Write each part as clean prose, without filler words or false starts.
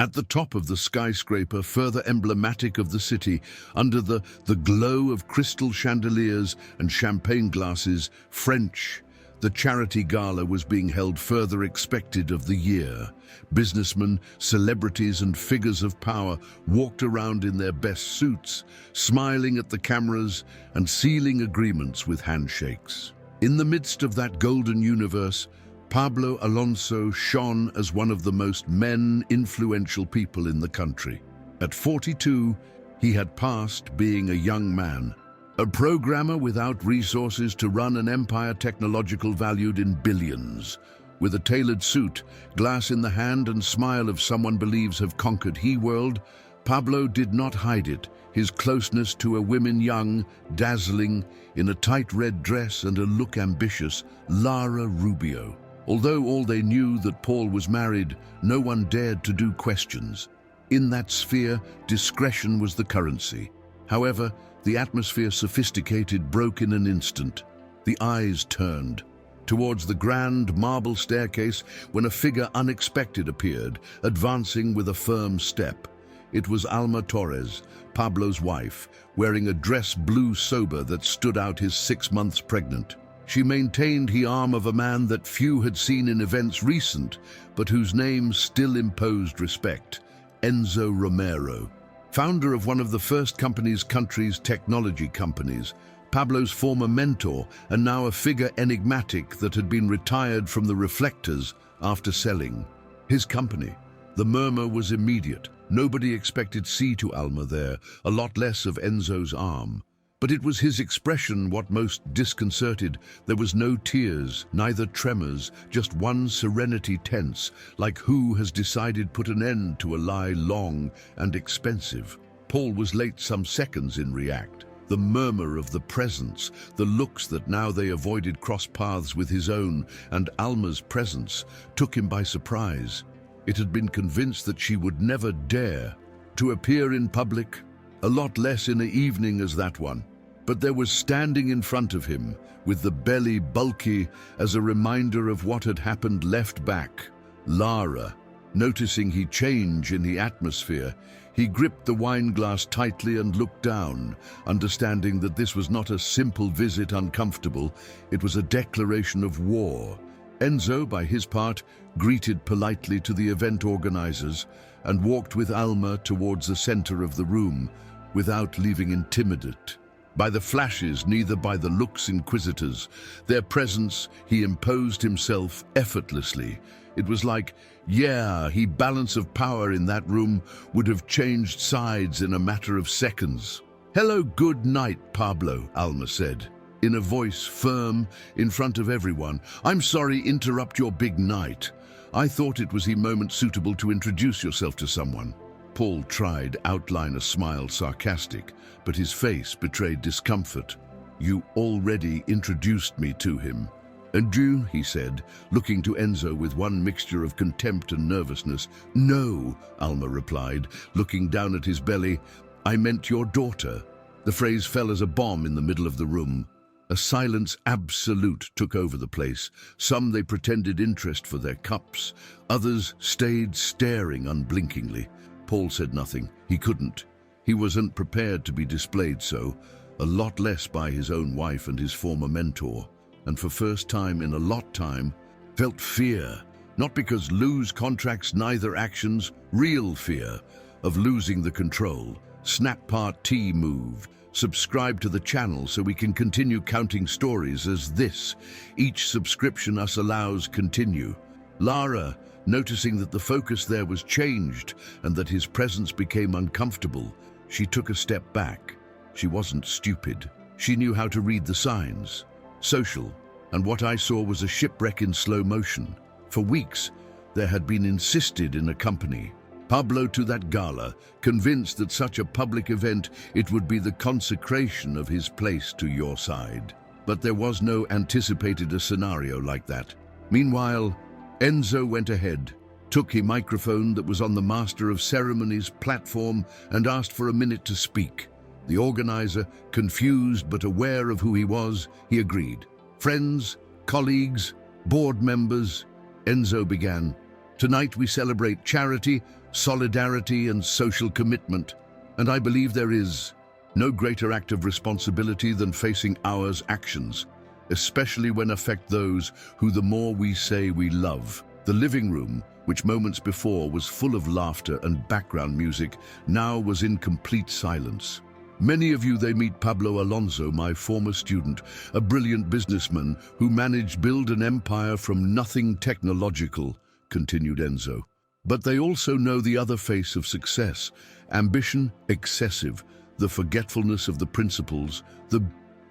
At the top of the skyscraper, further emblematic of the city, under the glow of crystal chandeliers and champagne glasses, French, the charity gala was being held, further expected of the year. Businessmen, celebrities and figures of power walked around in their best suits, smiling at the cameras and sealing agreements with handshakes. In the midst of that golden universe, Pablo Alonso shone as one of the most influential people in the country. At 42, he had passed being a young man, a programmer without resources to run an empire technological valued in billions. With a tailored suit, glass in the hand and smile of someone believes have conquered he world, Pablo did not hide it, his closeness to a woman young, dazzling, in a tight red dress and a look ambitious, Lara Rubio. Although all they knew that Paul was married, no one dared to do questions. In that sphere, discretion was the currency. However, the atmosphere, sophisticated, broke in an instant. The eyes turned towards the grand marble staircase when a figure unexpected appeared, advancing with a firm step. It was Alma Torres, Pablo's wife, wearing a dress blue sober that stood out his 6 months pregnant. She maintained the arm of a man that few had seen in events recent, but whose name still imposed respect, Enzo Romero. Founder of one of the first country's technology companies, Pablo's former mentor, and now a figure enigmatic that had been retired from the reflectors after selling his company. The murmur was immediate. Nobody expected to Alma there, a lot less of Enzo's arm. But it was his expression what most disconcerted. There was no tears, neither tremors, just one serenity tense, like who has decided put an end to a lie long and expensive. Paul was late some seconds in react. The murmur of the presence, the looks that now they avoided cross paths with his own, and Alma's presence took him by surprise. It had been convinced that she would never dare to appear in public, a lot less in an evening as that one. But there was standing in front of him, with the belly bulky as a reminder of what had happened, left back, Lara. Noticing he change in the atmosphere, he gripped the wine glass tightly and looked down, understanding that this was not a simple visit uncomfortable, it was a declaration of war. Enzo, by his part, greeted politely to the event organizers and walked with Alma towards the center of the room, without leaving intimidated by the flashes, neither by the looks inquisitors. Their presence, he imposed himself effortlessly. It was like, he balance of power in that room would have changed sides in a matter of seconds. "Hello, good night, Pablo," Alma said, in a voice firm in front of everyone. "I'm sorry interrupt your big night. I thought it was a moment suitable to introduce yourself to someone." Paul tried outline a smile sarcastic, but his face betrayed discomfort. "You already introduced me to him." "Adieu," he said, looking to Enzo with one mixture of contempt and nervousness. "No," Alma replied, looking down at his belly. "I meant your daughter." The phrase fell as a bomb in the middle of the room. A silence absolute took over the place. Some they pretended interest for their cups. Others stayed staring unblinkingly. Paul said nothing. He couldn't. He wasn't prepared to be displayed so, a lot less by his own wife and his former mentor. And for first time in a lot time, felt fear. Not because lose contracts, neither actions, real fear of losing the control. Snap Part T moved. Subscribe to the channel so we can continue counting stories as this. Each subscription us allows continue. Lara, noticing that the focus there was changed and that his presence became uncomfortable, she took a step back. She wasn't stupid. She knew how to read the signs. Social, and what I saw was a shipwreck in slow motion. For weeks, there had been insisted in a company. Pablo to that gala, convinced that such a public event, it would be the consecration of his place to your side. But there was no anticipated a scenario like that. Meanwhile, Enzo went ahead, took a microphone that was on the Master of Ceremonies platform and asked for a minute to speak. The organizer, confused but aware of who he was, he agreed. "Friends, colleagues, board members," Enzo began. "Tonight we celebrate charity, solidarity and social commitment. And I believe there is no greater act of responsibility than facing our actions, especially when affect those who the more we say we love. The living room, which moments before was full of laughter and background music, now was in complete silence. Many of you they meet Pablo Alonso, my former student, a brilliant businessman who managed build an empire from nothing technological, continued Enzo. But they also know the other face of success, ambition excessive, the forgetfulness of the principles, the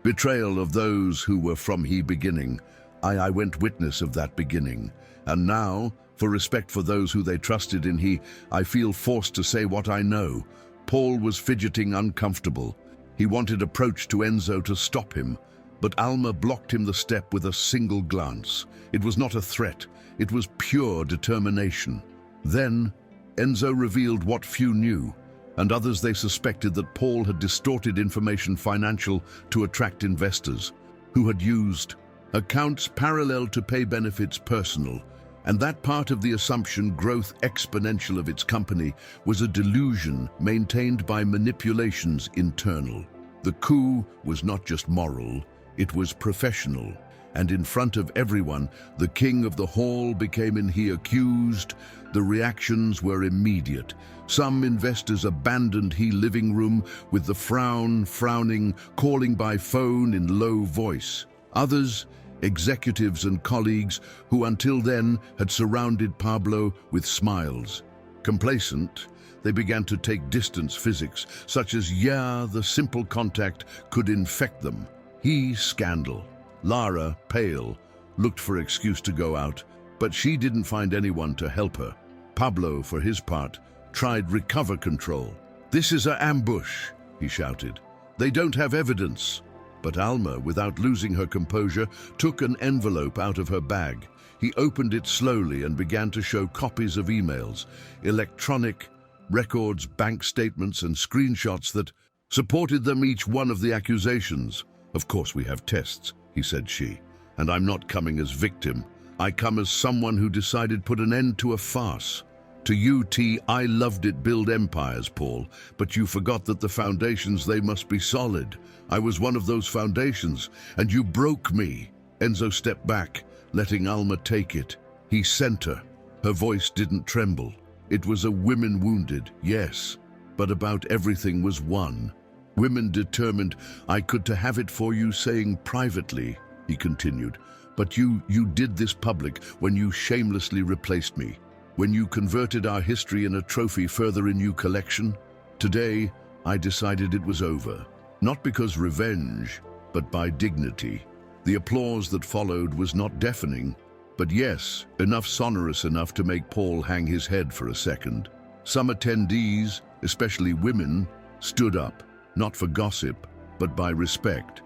betrayal of those who were from he beginning. I went witness of that beginning. And now, for respect for those who they trusted in he, I feel forced to say what I know. Paul was fidgeting uncomfortable. He wanted approach to Enzo to stop him, but Alma blocked him the step with a single glance. It was not a threat, it was pure determination. Then, Enzo revealed what few knew, and others they suspected that Paul had distorted information financial to attract investors, who had used accounts parallel to pay benefits personal, and that part of the assumption growth exponential of its company was a delusion maintained by manipulations internal. The coup was not just moral, it was professional, and in front of everyone, the king of the hall became accused. The reactions were immediate. Some investors abandoned he living room with the frowning, calling by phone in low voice. Others, executives and colleagues who until then had surrounded Pablo with smiles. Complacent, they began to take distance physics, such as, the simple contact could infect them. He, scandal. Lara, pale, looked for excuse to go out, but she didn't find anyone to help her. Pablo, for his part, tried recover control. "This is an ambush," he shouted. "They don't have evidence." But Alma, without losing her composure, took an envelope out of her bag. He opened it slowly and began to show copies of emails, electronic records, bank statements, and screenshots that supported them each one of the accusations. "Of course we have tests," he said and I'm not coming as victim. I come as someone who decided put an end to a farce. To you, I loved it build empires, Paul, but you forgot that the foundations, they must be solid. I was one of those foundations, and you broke me. Enzo stepped back, letting Alma take it. He sent her. Her voice didn't tremble. It was a women wounded, yes, but about everything was one. Women determined. I could to have it for you, saying privately, he continued, but you did this public when you shamelessly replaced me. When you converted our history in a trophy further in your collection. Today, I decided it was over. Not because revenge, but by dignity. The applause that followed was not deafening, but yes, enough sonorous enough to make Paul hang his head for a second. Some attendees, especially women, stood up, not for gossip, but by respect.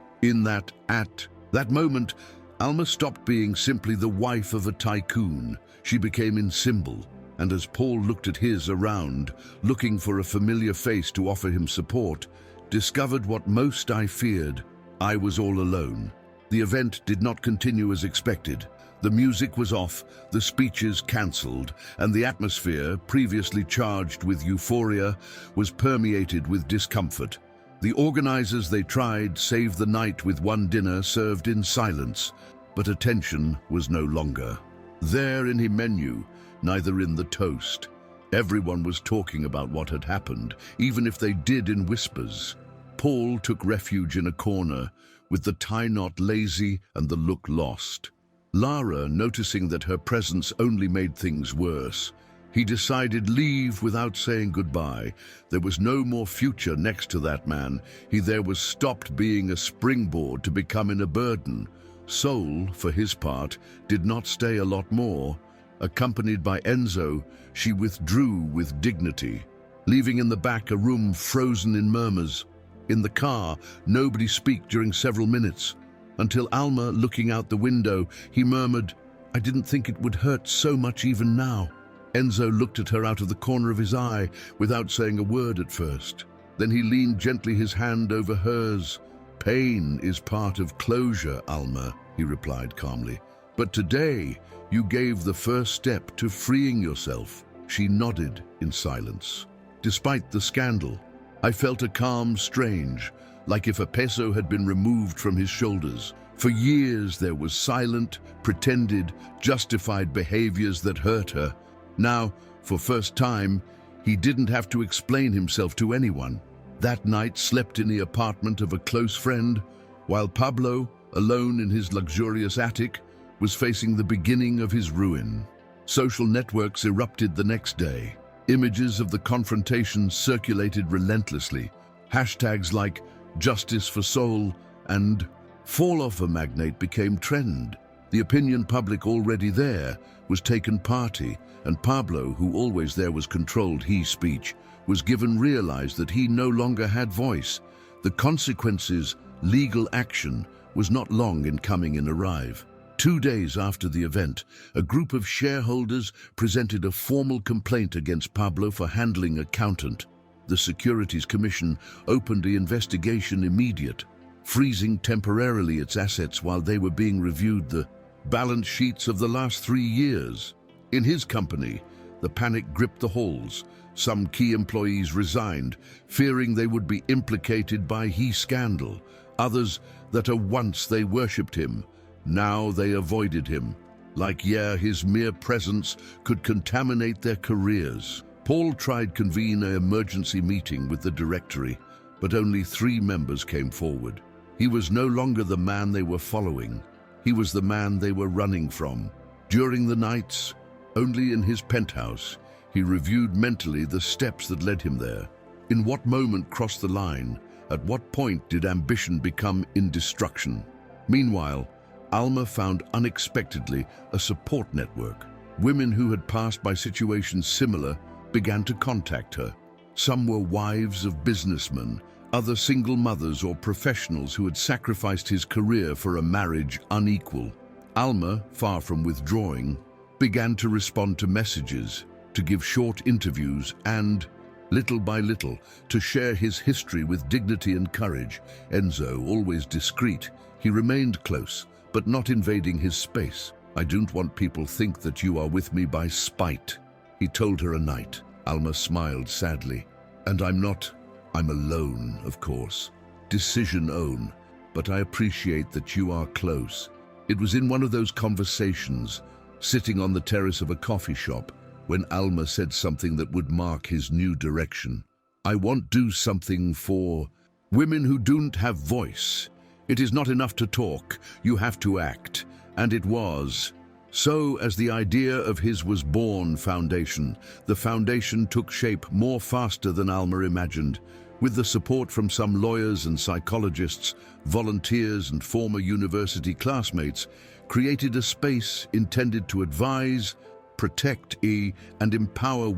At that moment, Alma stopped being simply the wife of a tycoon. She became in symbol, and as Paul looked at his around, looking for a familiar face to offer him support, discovered what most I feared. I was all alone. The event did not continue as expected. The music was off, the speeches cancelled, and the atmosphere, previously charged with euphoria, was permeated with discomfort. The organizers, they tried, saved the night with one dinner served in silence, but attention was no longer there in the menu, neither in the toast. Everyone was talking about what had happened, even if they did in whispers. Paul took refuge in a corner, with the tie knot lazy and the look lost. Lara, noticing that her presence only made things worse, he decided leave without saying goodbye. There was no more future next to that man. He there was stopped being a springboard to becoming a burden. Sol, for his part, did not stay a lot more. Accompanied by Enzo, she withdrew with dignity, leaving in the back a room frozen in murmurs. In the car, nobody spoke during several minutes, until Alma, looking out the window, he murmured, "I didn't think it would hurt so much even now." Enzo looked at her out of the corner of his eye, without saying a word at first. Then he leaned gently his hand over hers. "Pain is part of closure, Alma," he replied calmly. "But today, you gave the first step to freeing yourself." She nodded in silence. Despite the scandal, I felt a calm strange, like if a peso had been removed from his shoulders. For years there was silent, pretended, justified behaviors that hurt her. Now, for first time, he didn't have to explain himself to anyone. That night slept in the apartment of a close friend, while Pablo, alone in his luxurious attic, was facing the beginning of his ruin. Social networks erupted the next day. Images of the confrontation circulated relentlessly. Hashtags like "Justice for Soul" and "Fall off a magnate" became trend. The opinion public already there was taken party, and Pablo, who always there was controlled he speech, was given realize that he no longer had voice. The consequences, legal action, was not long in coming and arrive. 2 days after the event, a group of shareholders presented a formal complaint against Pablo for handling accountant. The Securities Commission opened the investigation immediate, freezing temporarily its assets while they were being reviewed the balance sheets of the last 3 years. In his company, the panic gripped the halls. Some key employees resigned, fearing they would be implicated by his scandal. Others that once they worshipped him, now they avoided him. His mere presence could contaminate their careers. Paul tried convene an emergency meeting with the directory, but only 3 members came forward. He was no longer the man they were following. He was the man they were running from. During the nights, only in his penthouse, he reviewed mentally the steps that led him there. In what moment crossed the line? At what point did ambition become indestruction? Meanwhile, Alma found unexpectedly a support network. Women who had passed by situations similar began to contact her. Some were wives of businessmen, other single mothers or professionals who had sacrificed his career for a marriage unequal. Alma, far from withdrawing, began to respond to messages, to give short interviews and, little by little, to share his history with dignity and courage. Enzo, always discreet, he remained close, but not invading his space. "I don't want people think that you are with me by spite," he told her a night. Alma smiled sadly. "And I'm not. I'm alone, of course. Decision own. But I appreciate that you are close." It was in one of those conversations, sitting on the terrace of a coffee shop, when Alma said something that would mark his new direction. "I want to do something for women who don't have voice. It is not enough to talk, you have to act." And it was. So, as the idea of his was born, the foundation took shape more faster than Alma imagined. With the support from some lawyers and psychologists, volunteers and former university classmates, created a space intended to advise, protect, and empower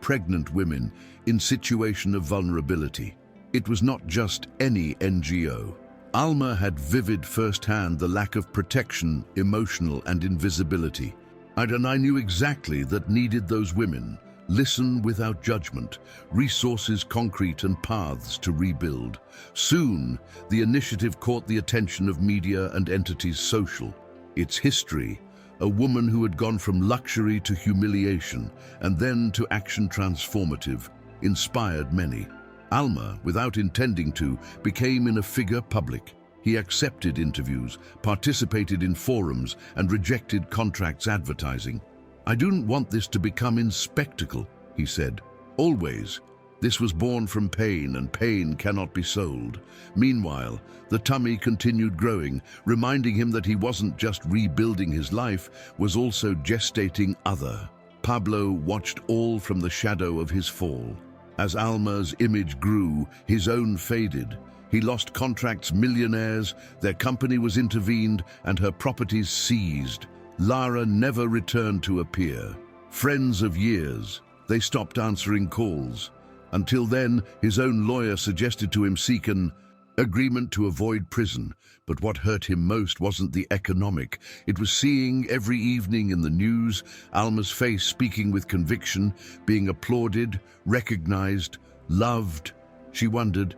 pregnant women in situation of vulnerability. It was not just any NGO. Alma had vivid firsthand the lack of protection, emotional and invisibility. And I knew exactly that needed those women. Listen without judgment, resources concrete and paths to rebuild. Soon, the initiative caught the attention of media and entities social. Its history, a woman who had gone from luxury to humiliation and then to action transformative, inspired many. Alma, without intending to, became in a figure public. He accepted interviews, participated in forums, and rejected contracts advertising. "I don't want this to become in spectacle," he said. "Always. This was born from pain, and pain cannot be sold." Meanwhile, the tummy continued growing, reminding him that he wasn't just rebuilding his life, was also gestating other. Pablo watched all from the shadow of his fall. As Alma's image grew, his own faded. He lost contracts, millionaires, their company was intervened, and her properties seized. Lara never returned to appear. Friends of years, they stopped answering calls. Until then, his own lawyer suggested to him seek an agreement to avoid prison. But what hurt him most wasn't the economic. It was seeing every evening in the news Alma's face speaking with conviction, being applauded, recognized, loved. She wondered,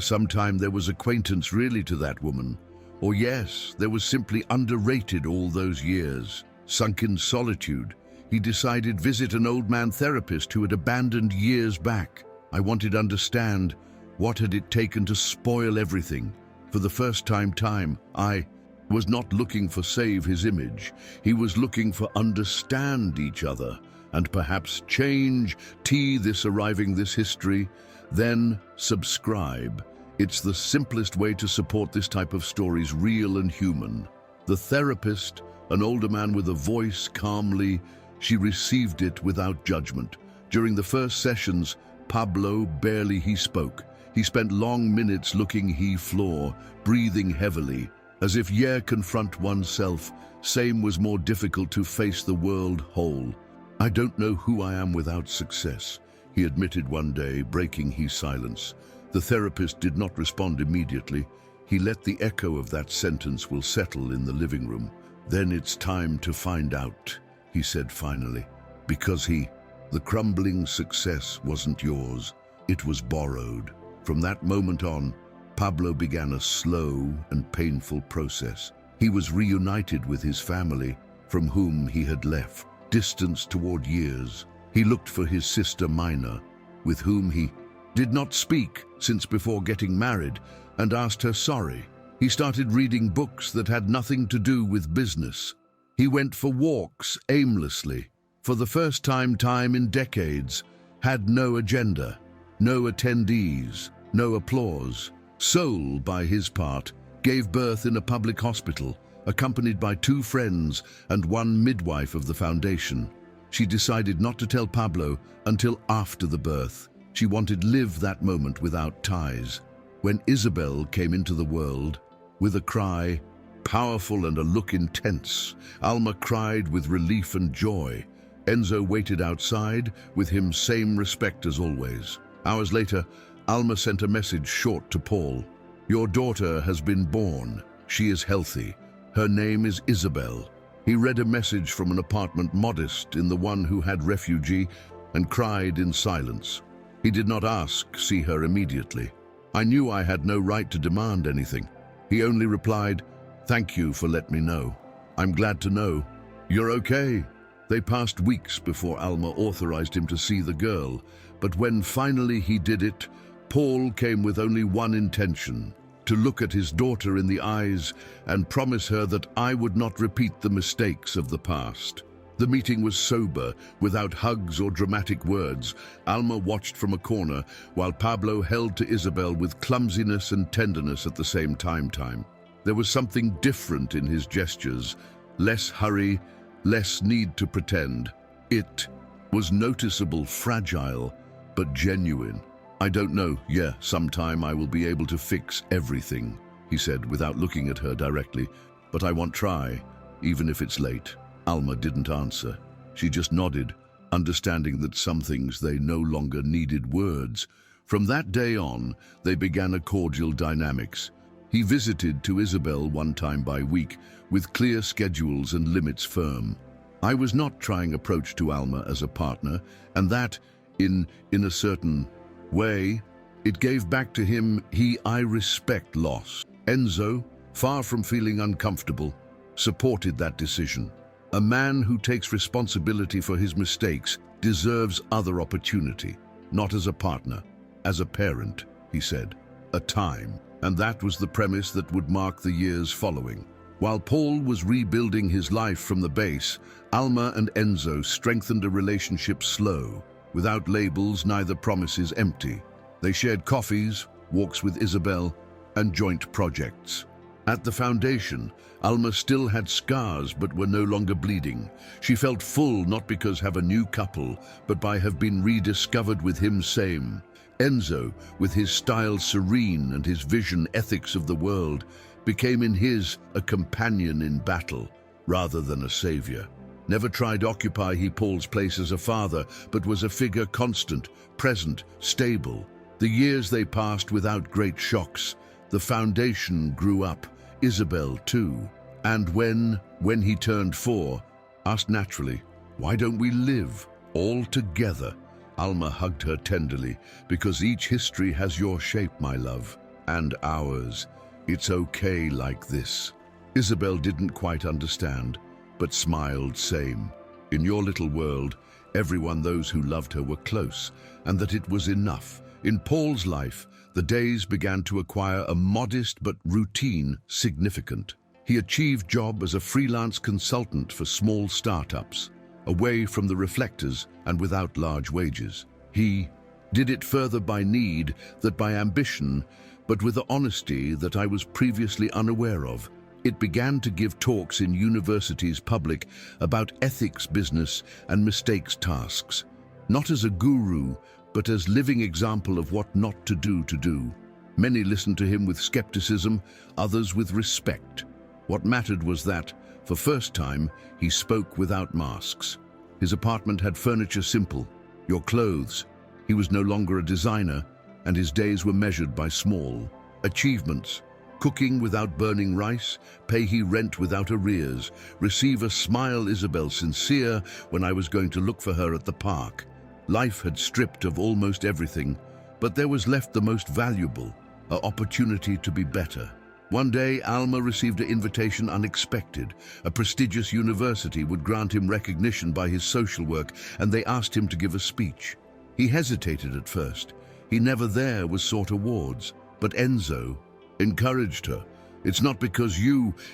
sometime there was acquaintance really to that woman. Or yes, there was simply underrated all those years. Sunk in solitude, He decided visit an old man therapist who had abandoned years back. I wanted to understand what had it taken to spoil everything. For the first time, I was not looking for save his image. He was looking for understand each other and perhaps change this arriving this history. Then subscribe. It's the simplest way to support this type of stories, real and human. The therapist, an older man with a voice, calmly, she received it without judgment. During the first sessions, Pablo barely he spoke. He spent long minutes looking floor, breathing heavily, as if confront oneself. Same was more difficult to face the world whole. I don't know who I am without success, he admitted one day, breaking his silence. The therapist did not respond immediately. He let the echo of that sentence will settle in the living room. Then it's time to find out, he said finally, because the crumbling success wasn't yours, it was borrowed. From that moment on, Pablo began a slow and painful process. He was reunited with his family, from whom he had left, distanced toward years. He looked for his sister Mina, with whom he did not speak since before getting married, and asked her sorry. He started reading books that had nothing to do with business. He went for walks aimlessly. For the first time in decades, had no agenda, no attendees, no applause. Soul, by his part, gave birth in a public hospital, accompanied by 2 friends and 1 midwife of the foundation. She decided not to tell Pablo until after the birth. She wanted to live that moment without ties. When Isabel came into the world, with a cry, powerful and a look intense, Alma cried with relief and joy. Enzo waited outside, with him same respect as always. Hours later, Alma sent a message short to Paul. Your daughter has been born. She is healthy. Her name is Isabel. He read a message from an apartment modest in the one who had refugee and cried in silence. He did not see her immediately. I knew I had no right to demand anything. He only replied, thank you for letting me know. I'm glad to know. You're okay. They passed weeks before Alma authorized him to see the girl, but when finally he did it, Paul came with only one intention, to look at his daughter in the eyes and promise her that I would not repeat the mistakes of the past. The meeting was sober, without hugs or dramatic words. Alma watched from a corner, while Pablo held to Isabel with clumsiness and tenderness at the same time. There was something different in his gestures, less hurry, less need to pretend. It was noticeable, fragile, but genuine. I don't know, sometime I will be able to fix everything, he said without looking at her directly, but I won't try, even if it's late. Alma didn't answer. She just nodded, understanding that some things they no longer needed words. From that day on, they began a cordial dynamics. He visited to Isabel 1 time by week, with clear schedules and limits firm. I was not trying approach to Alma as a partner, and that, in a certain way, it gave back to him I respect loss. Enzo, far from feeling uncomfortable, supported that decision. A man who takes responsibility for his mistakes deserves other opportunity, not as a partner, as a parent, he said. A time, and that was the premise that would mark the years following. While Paul was rebuilding his life from the base, Alma and Enzo strengthened a relationship slow, without labels, neither promises empty. They shared coffees, walks with Isabel, and joint projects. At the foundation, Alma still had scars but were no longer bleeding. She felt full not because have a new couple, but by have been rediscovered with him same. Enzo, with his style serene and his vision ethics of the world, became in a companion in battle, rather than a savior. Never tried occupy Paul's place as a father, but was a figure constant, present, stable. The years they passed without great shocks. The foundation grew up, Isabel too. And when he turned 4, asked naturally, why don't we live all together? Alma hugged her tenderly, because each history has your shape, my love, and ours. It's okay like this. Isabel didn't quite understand, but smiled same. In your little world, everyone, those who loved her, were close, and that it was enough. In Paul's life, the days began to acquire a modest but routine significance. He achieved job as a freelance consultant for small startups, away from the reflectors and without large wages. He did it further by need than by ambition, but with the honesty that I was previously unaware of. It began to give talks in universities public about ethics, business, and mistakes tasks, not as a guru, but as living example of what not to do. Many listened to him with skepticism, others with respect. What mattered was that, for first time, he spoke without masks. His apartment had furniture simple, your clothes. He was no longer a designer, and his days were measured by small achievements. Cooking without burning rice, pay he rent without arrears, receive a smile Isabel sincere when I was going to look for her at the park. Life had stripped of almost everything, but there was left the most valuable, an opportunity to be better. One day, Alma received an invitation unexpected. A prestigious university would grant him recognition by his social work, and they asked him to give a speech. He hesitated at first. He never there was sought awards, but Enzo encouraged her. It's not because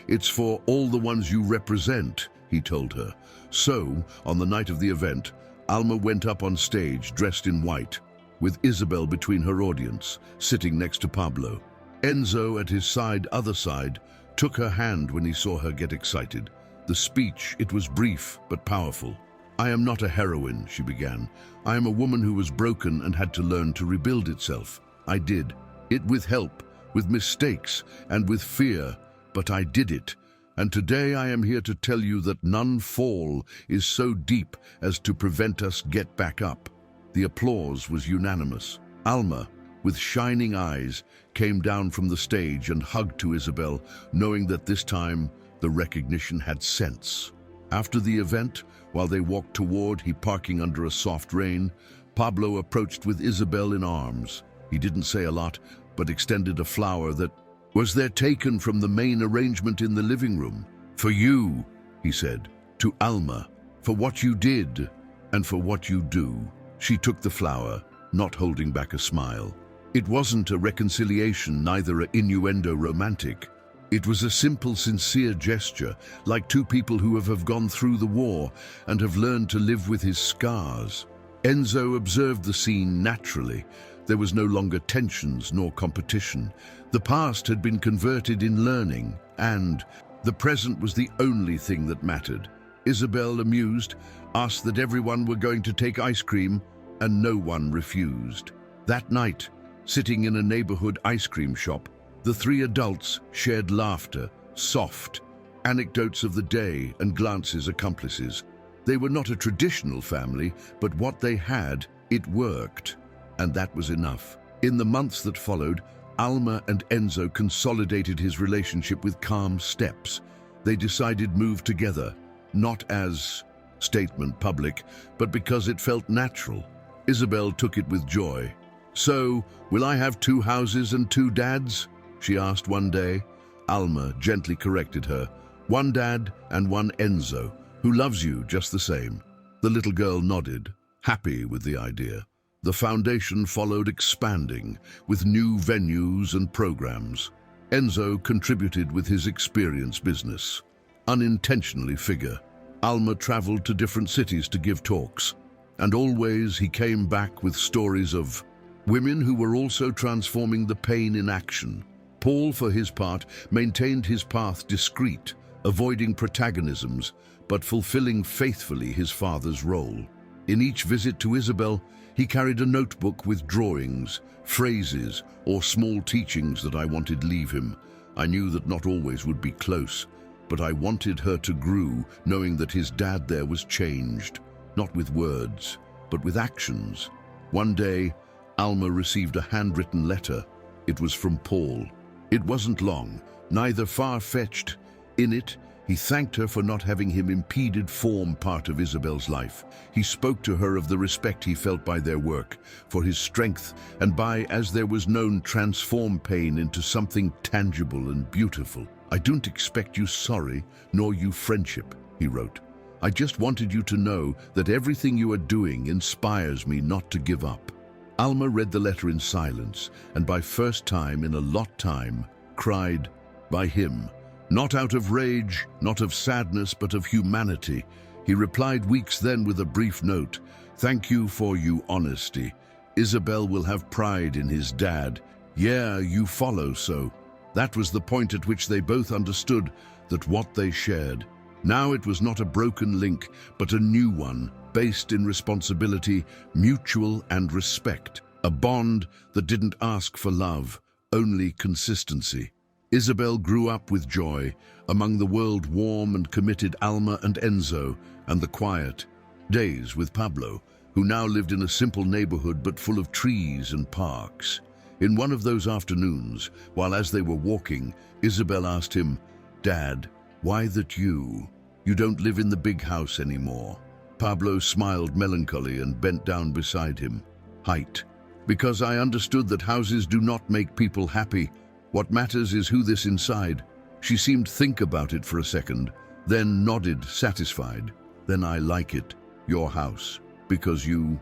it's for all the ones you represent, he told her. So, on the night of the event, Alma went up on stage dressed in white, with Isabel between her audience, sitting next to Pablo. Enzo, at his other side, took her hand when he saw her get excited. The speech, it was brief but powerful. I am not a heroine, she began. I am a woman who was broken and had to learn to rebuild itself. I did. It with help, with mistakes, and with fear, but I did it. And today I am here to tell you that none fall is so deep as to prevent us get back up. The applause was unanimous. Alma, with shining eyes, came down from the stage and hugged to Isabel, knowing that this time the recognition had sense. After the event, while they walked toward he parking under a soft rain, Pablo approached with Isabel in arms. He didn't say a lot, but extended a flower that was there taken from the main arrangement in the living room. For you, he said, to Alma, for what you did and for what you do. She took the flower, not holding back a smile. It wasn't a reconciliation, neither an innuendo romantic. It was a simple, sincere gesture, like two people who have gone through the war and have learned to live with his scars. Enzo observed the scene naturally. There was no longer tensions nor competition. The past had been converted in learning, and the present was the only thing that mattered. Isabel, amused, asked that everyone were going to take ice cream, and no one refused. That night, sitting in a neighborhood ice cream shop, the three adults shared laughter, soft, anecdotes of the day and glances accomplices. They were not a traditional family, but what they had, it worked. And that was enough. In the months that followed, Alma and Enzo consolidated his relationship with calm steps. They decided move together, not as statement public, but because it felt natural. Isabel took it with joy. So, will I have 2 houses and 2 dads? She asked one day. Alma gently corrected her. 1 dad and 1 Enzo, who loves you just the same. The little girl nodded, happy with the idea. The foundation followed, expanding, with new venues and programs. Enzo contributed with his experience business. Unintentionally figure. Alma traveled to different cities to give talks, and always he came back with stories of women who were also transforming the pain in action. Paul, for his part, maintained his path discreet, avoiding protagonisms, but fulfilling faithfully his father's role. In each visit to Isabel, he carried a notebook with drawings, phrases, or small teachings that I wanted leave him. I knew that not always would be close, but I wanted her to grow, knowing that his dad there was changed, not with words, but with actions. One day, Alma received a handwritten letter. It was from Paul. It wasn't long, neither far-fetched. In it, he thanked her for not having him impeded form part of Isabel's life. He spoke to her of the respect he felt by their work, for his strength, and by, as there was known, transform pain into something tangible and beautiful. I don't expect you sorry, nor you friendship, he wrote. I just wanted you to know that everything you are doing inspires me not to give up. Alma read the letter in silence, and by first time in a lot time, cried, by him. Not out of rage, not of sadness, but of humanity. He replied weeks then with a brief note, thank you for your honesty. Isabel will have pride in his dad. Yeah, you follow so. That was the point at which they both understood that what they shared. Now it was not a broken link, but a new one, based in responsibility, mutual and respect. A bond that didn't ask for love, only consistency. Isabel grew up with joy, among the world warm and committed Alma and Enzo, and the quiet days with Pablo, who now lived in a simple neighborhood but full of trees and parks. In one of those afternoons, while as they were walking, Isabel asked him, Dad, why that you don't live in the big house anymore? Pablo smiled melancholy and bent down beside him. Height. Because I understood that houses do not make people happy. What matters is who this inside. She seemed to think about it for a second, then nodded, satisfied. Then I like it, your house, because you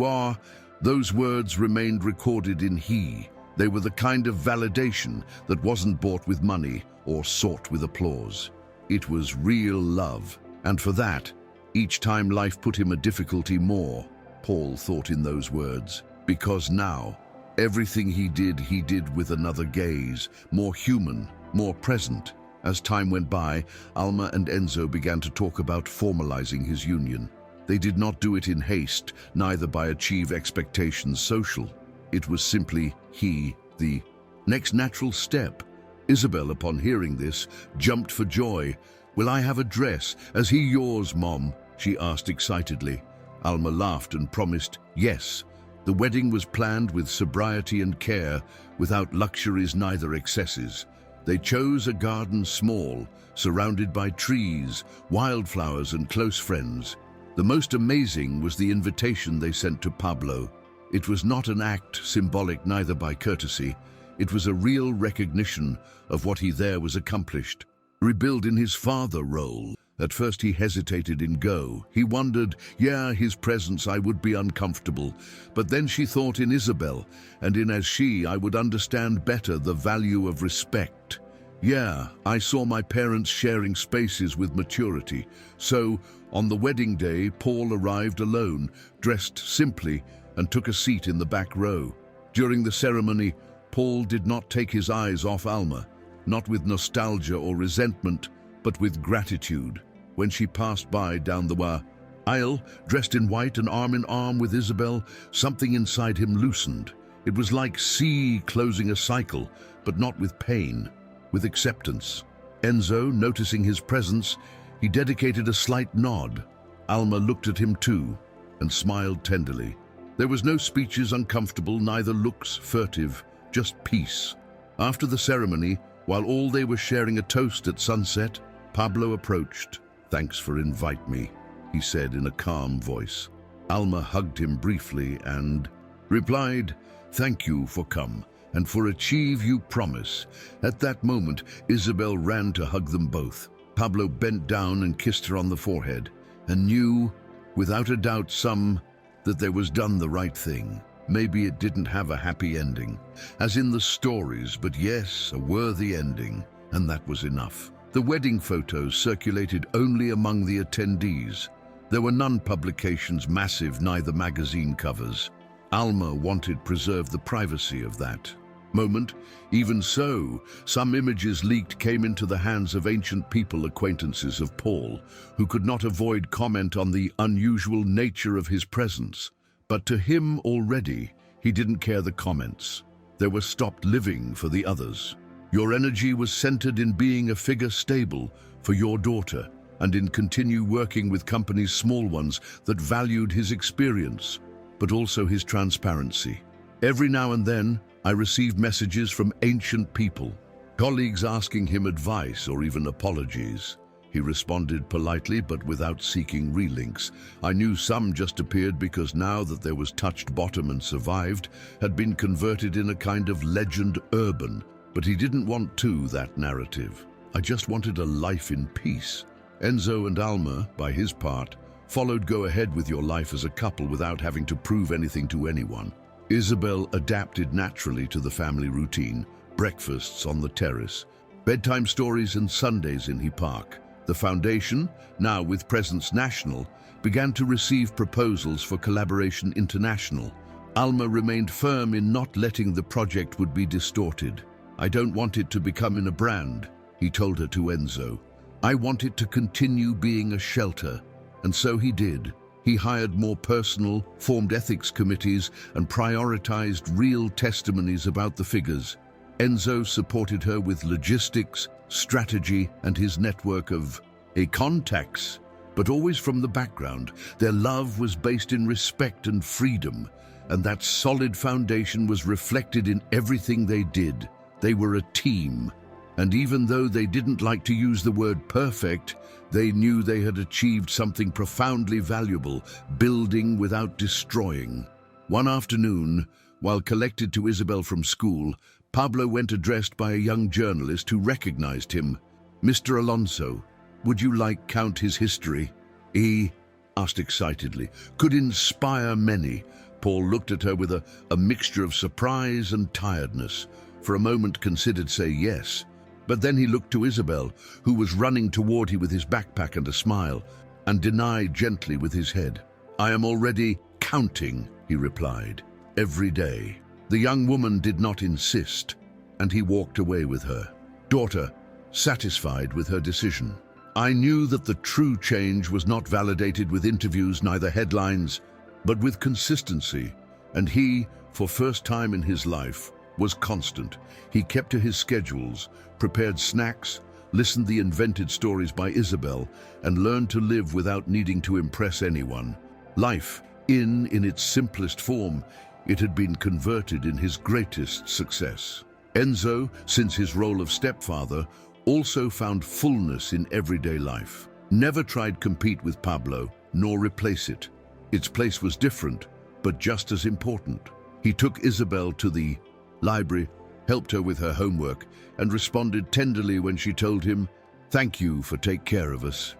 are. Those words remained recorded in he. They were the kind of validation that wasn't bought with money or sought with applause. It was real love, and for that, each time life put him a difficulty more, Paul thought in those words, because now, everything he did with another gaze, more human, more present. As time went by, Alma and Enzo began to talk about formalizing his union. They did not do it in haste, neither by achieve expectations social. It was simply the next natural step. Isabel, upon hearing this, jumped for joy. Will I have a dress? As he yours, Mom? She asked excitedly. Alma laughed and promised, yes. The wedding was planned with sobriety and care, without luxuries neither excesses. They chose a garden small, surrounded by trees, wildflowers and close friends. The most amazing was the invitation they sent to Pablo. It was not an act symbolic neither by courtesy. It was a real recognition of what he there was accomplished. Rebuild in his father role. At first he hesitated in go. He wondered, yeah, his presence I would be uncomfortable. But then she thought in Isabel, and in as she, I would understand better the value of respect. Yeah, I saw my parents sharing spaces with maturity. So, on the wedding day, Paul arrived alone, dressed simply, and took a seat in the back row. During the ceremony, Paul did not take his eyes off Alma, not with nostalgia or resentment, but with gratitude. When she passed by down the aisle, dressed in white and arm in arm with Isabel, something inside him loosened. It was like sea closing a cycle, but not with pain, with acceptance. Enzo, noticing his presence, he dedicated a slight nod. Alma looked at him too, and smiled tenderly. There was no speeches uncomfortable, neither looks furtive, just peace. After the ceremony, while all they were sharing a toast at sunset, Pablo approached. Thanks for invite me, he said in a calm voice. Alma hugged him briefly and replied, thank you for come, and for achieve you promise. At that moment, Isabel ran to hug them both. Pablo bent down and kissed her on the forehead, and knew, without a doubt that there was done the right thing. Maybe it didn't have a happy ending, as in the stories, but yes, a worthy ending, and that was enough. The wedding photos circulated only among the attendees. There were none publications massive, neither magazine covers. Alma wanted preserve the privacy of that moment. Even so, some images leaked came into the hands of ancient people acquaintances of Paul, who could not avoid comment on the unusual nature of his presence. But to him already, he didn't care the comments. There was stopped living for the others. Your energy was centered in being a figure stable for your daughter and in continue working with companies, small ones, that valued his experience, but also his transparency. Every now and then, I received messages from ancient people, colleagues asking him advice or even apologies. He responded politely, but without seeking relinks. I knew some just appeared because now that there was touched bottom and survived, had been converted in a kind of legend urban. But he didn't want that narrative. I just wanted a life in peace. Enzo and Alma, by his part, followed go ahead with your life as a couple without having to prove anything to anyone. Isabel adapted naturally to the family routine, breakfasts on the terrace, bedtime stories and Sundays in the park. The foundation, now with presence national, began to receive proposals for collaboration international. Alma remained firm in not letting the project would be distorted. "I don't want it to become in a brand," he told her to Enzo. "I want it to continue being a shelter." And so he did. He hired more personal, formed ethics committees, and prioritized real testimonies about the figures. Enzo supported her with logistics, strategy, and his network of contacts, but always from the background. Their love was based in respect and freedom, and that solid foundation was reflected in everything they did. They were a team, and even though they didn't like to use the word perfect, they knew they had achieved something profoundly valuable, building without destroying. One afternoon, while collected to Isabel from school, Pablo went addressed by a young journalist who recognized him. "Mr. Alonso, would you like count his history?" He asked excitedly. "Could inspire many." Paul looked at her with a mixture of surprise and tiredness. For a moment considered say yes. But then he looked to Isabel, who was running toward him with his backpack and a smile, and denied gently with his head. "I am already counting," he replied, "every day." The young woman did not insist, and he walked away with her daughter, satisfied with her decision. I knew that the true change was not validated with interviews, neither headlines, but with consistency, and he, for first time in his life, was constant. He kept to his schedules, prepared snacks, listened the invented stories by Isabel, and learned to live without needing to impress anyone. Life, in its simplest form, it had been converted in his greatest success. Enzo, since his role of stepfather, also found fullness in everyday life. Never tried compete with Pablo, nor replace it. Its place was different, but just as important. He took Isabel to the library, helped her with her homework, and responded tenderly when she told him, "Thank you for take care of us."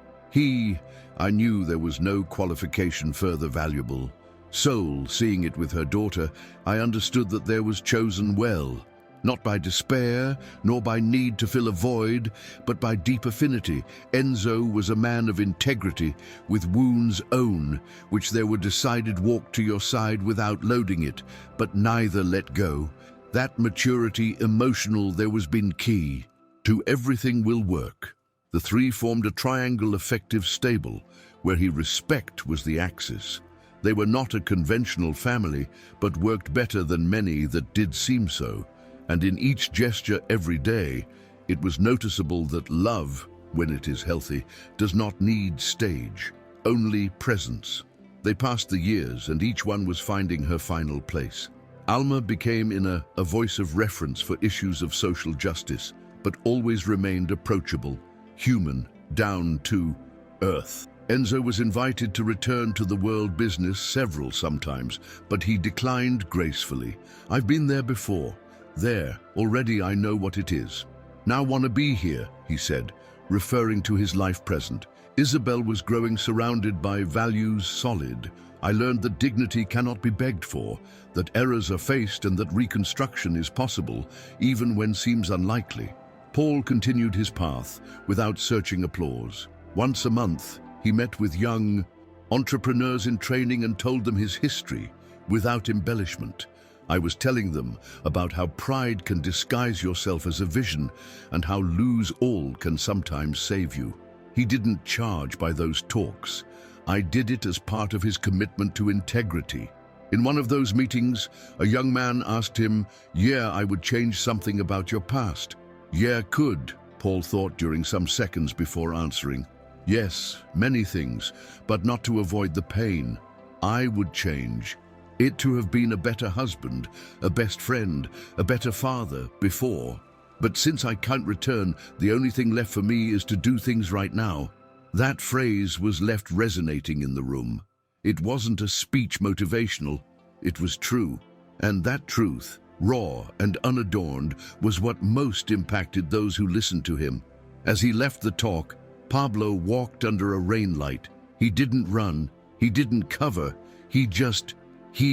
I knew there was no qualification further valuable. Soul, seeing it with her daughter, I understood that there was chosen well, not by despair, nor by need to fill a void, but by deep affinity. Enzo was a man of integrity, with wounds own, which there were decided walk to your side without loading it, but neither let go. That maturity, emotional, there was been key. To everything will work. The three formed a triangle effective stable, where respect was the axis. They were not a conventional family, but worked better than many that did seem so. And in each gesture every day, it was noticeable that love, when it is healthy, does not need stage, only presence. They passed the years, and each one was finding her final place. Alma became a voice of reference for issues of social justice, but always remained approachable, human, down to earth. Enzo was invited to return to the world business several sometimes, but he declined gracefully. "I've been there before. There, already I know what it is. Now wanna be here," he said, referring to his life present. Isabel was growing surrounded by values solid. I learned that dignity cannot be begged for, that errors are faced and that reconstruction is possible, even when seems unlikely. Paul continued his path without searching applause. Once a month, he met with young entrepreneurs in training and told them his history without embellishment. I was telling them about how pride can disguise yourself as a vision and how lose all can sometimes save you. He didn't charge by those talks. I did it as part of his commitment to integrity. In one of those meetings, a young man asked him, "Yeah, I would change something about your past." "Yeah, could," Paul thought during some seconds before answering. "Yes, many things, but not to avoid the pain. I would change it to have been a better husband, a best friend, a better father before. But since I can't return, the only thing left for me is to do things right now." That phrase was left resonating in the room. It wasn't a speech motivational, it was true. And that truth, raw and unadorned, was what most impacted those who listened to him. As he left the talk, Pablo walked under a rain light. He didn't run, he didn't cover, he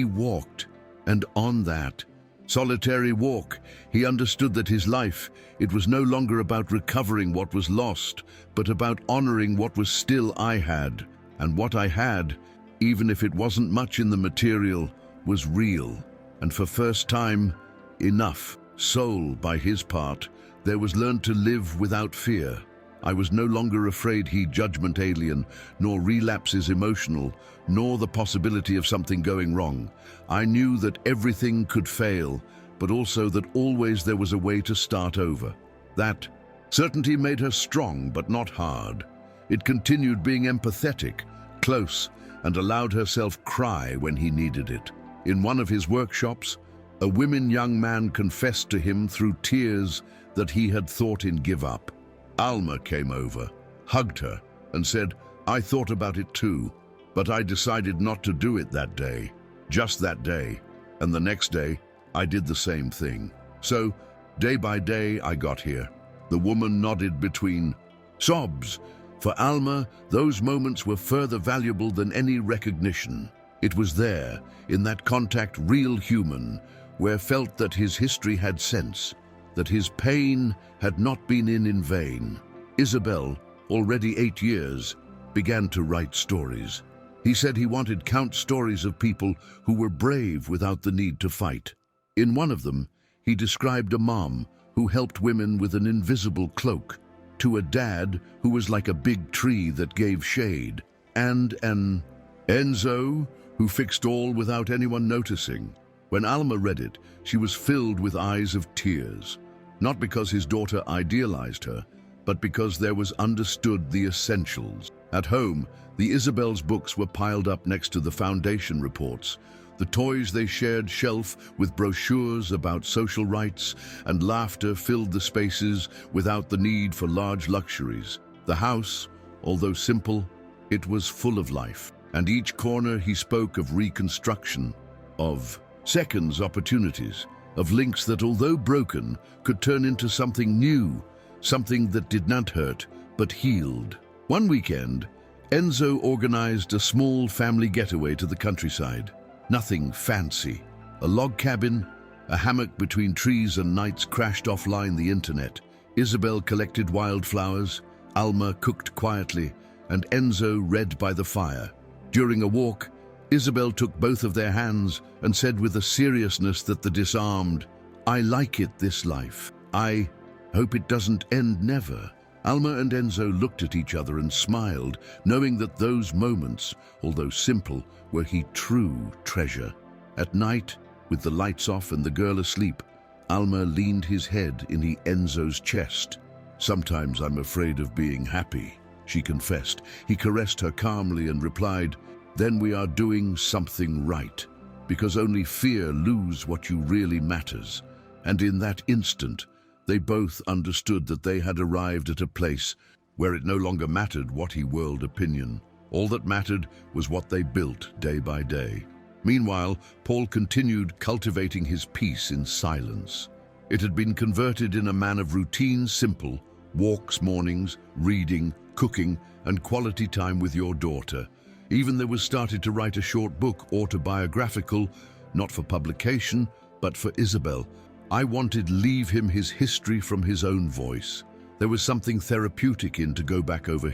walked. And on that solitary walk, he understood that his life, it was no longer about recovering what was lost, but about honoring what was still I had. And what I had, even if it wasn't much in the material, was real. And for first time, enough soul by his part, there was learned to live without fear. I was no longer afraid he'd judgment alien, nor relapses emotional, nor the possibility of something going wrong. I knew that everything could fail, but also that always there was a way to start over. That certainty made her strong, but not hard. It continued being empathetic, close, and allowed herself cry when he needed it. In one of his workshops, a young man confessed to him through tears that he had thought in give up. Alma came over, hugged her, and said, "I thought about it too, but I decided not to do it that day. Just that day. And the next day, I did the same thing. So, day by day, I got here." The woman nodded between sobs. For Alma, those moments were further valuable than any recognition. It was there, in that contact, real human, where felt that his history had sense, that his pain had not been in vain. Isabel, already 8 years, began to write stories. He said he wanted count stories of people who were brave without the need to fight. In one of them, he described a mom who helped women with an invisible cloak, to a dad who was like a big tree that gave shade, and an Enzo who fixed all without anyone noticing. When Alma read it, she was filled with eyes of tears, not because his daughter idealized her, but because there was understood the essentials. At home, the Isabel's books were piled up next to the foundation reports. The toys they shared shelf with brochures about social rights, and laughter filled the spaces without the need for large luxuries. The house, although simple, it was full of life. And each corner he spoke of reconstruction, of seconds opportunities, of links that, although broken, could turn into something new, something that did not hurt, but healed. One weekend, Enzo organized a small family getaway to the countryside. Nothing fancy. A log cabin, a hammock between trees, and nights crashed offline the internet. Isabel collected wildflowers, Alma cooked quietly, and Enzo read by the fire. During a walk, Isabel took both of their hands and said with a seriousness that the disarmed, "I like it, this life. I hope it doesn't end never." Alma and Enzo looked at each other and smiled, knowing that those moments, although simple, were his true treasure. At night, with the lights off and the girl asleep, Alma leaned his head in Enzo's chest. "Sometimes I'm afraid of being happy," she confessed. He caressed her calmly and replied, "Then we are doing something right, because only fear loses what you really matters." And in that instant, they both understood that they had arrived at a place where it no longer mattered what he world opinion. All that mattered was what they built day by day. Meanwhile, Paul continued cultivating his peace in silence. It had been converted in a man of routine, simple, walks mornings, reading, cooking, and quality time with your daughter. Even there was started to write a short book, autobiographical, not for publication, but for Isabel. I wanted leave him his history from his own voice. There was something therapeutic in to go back over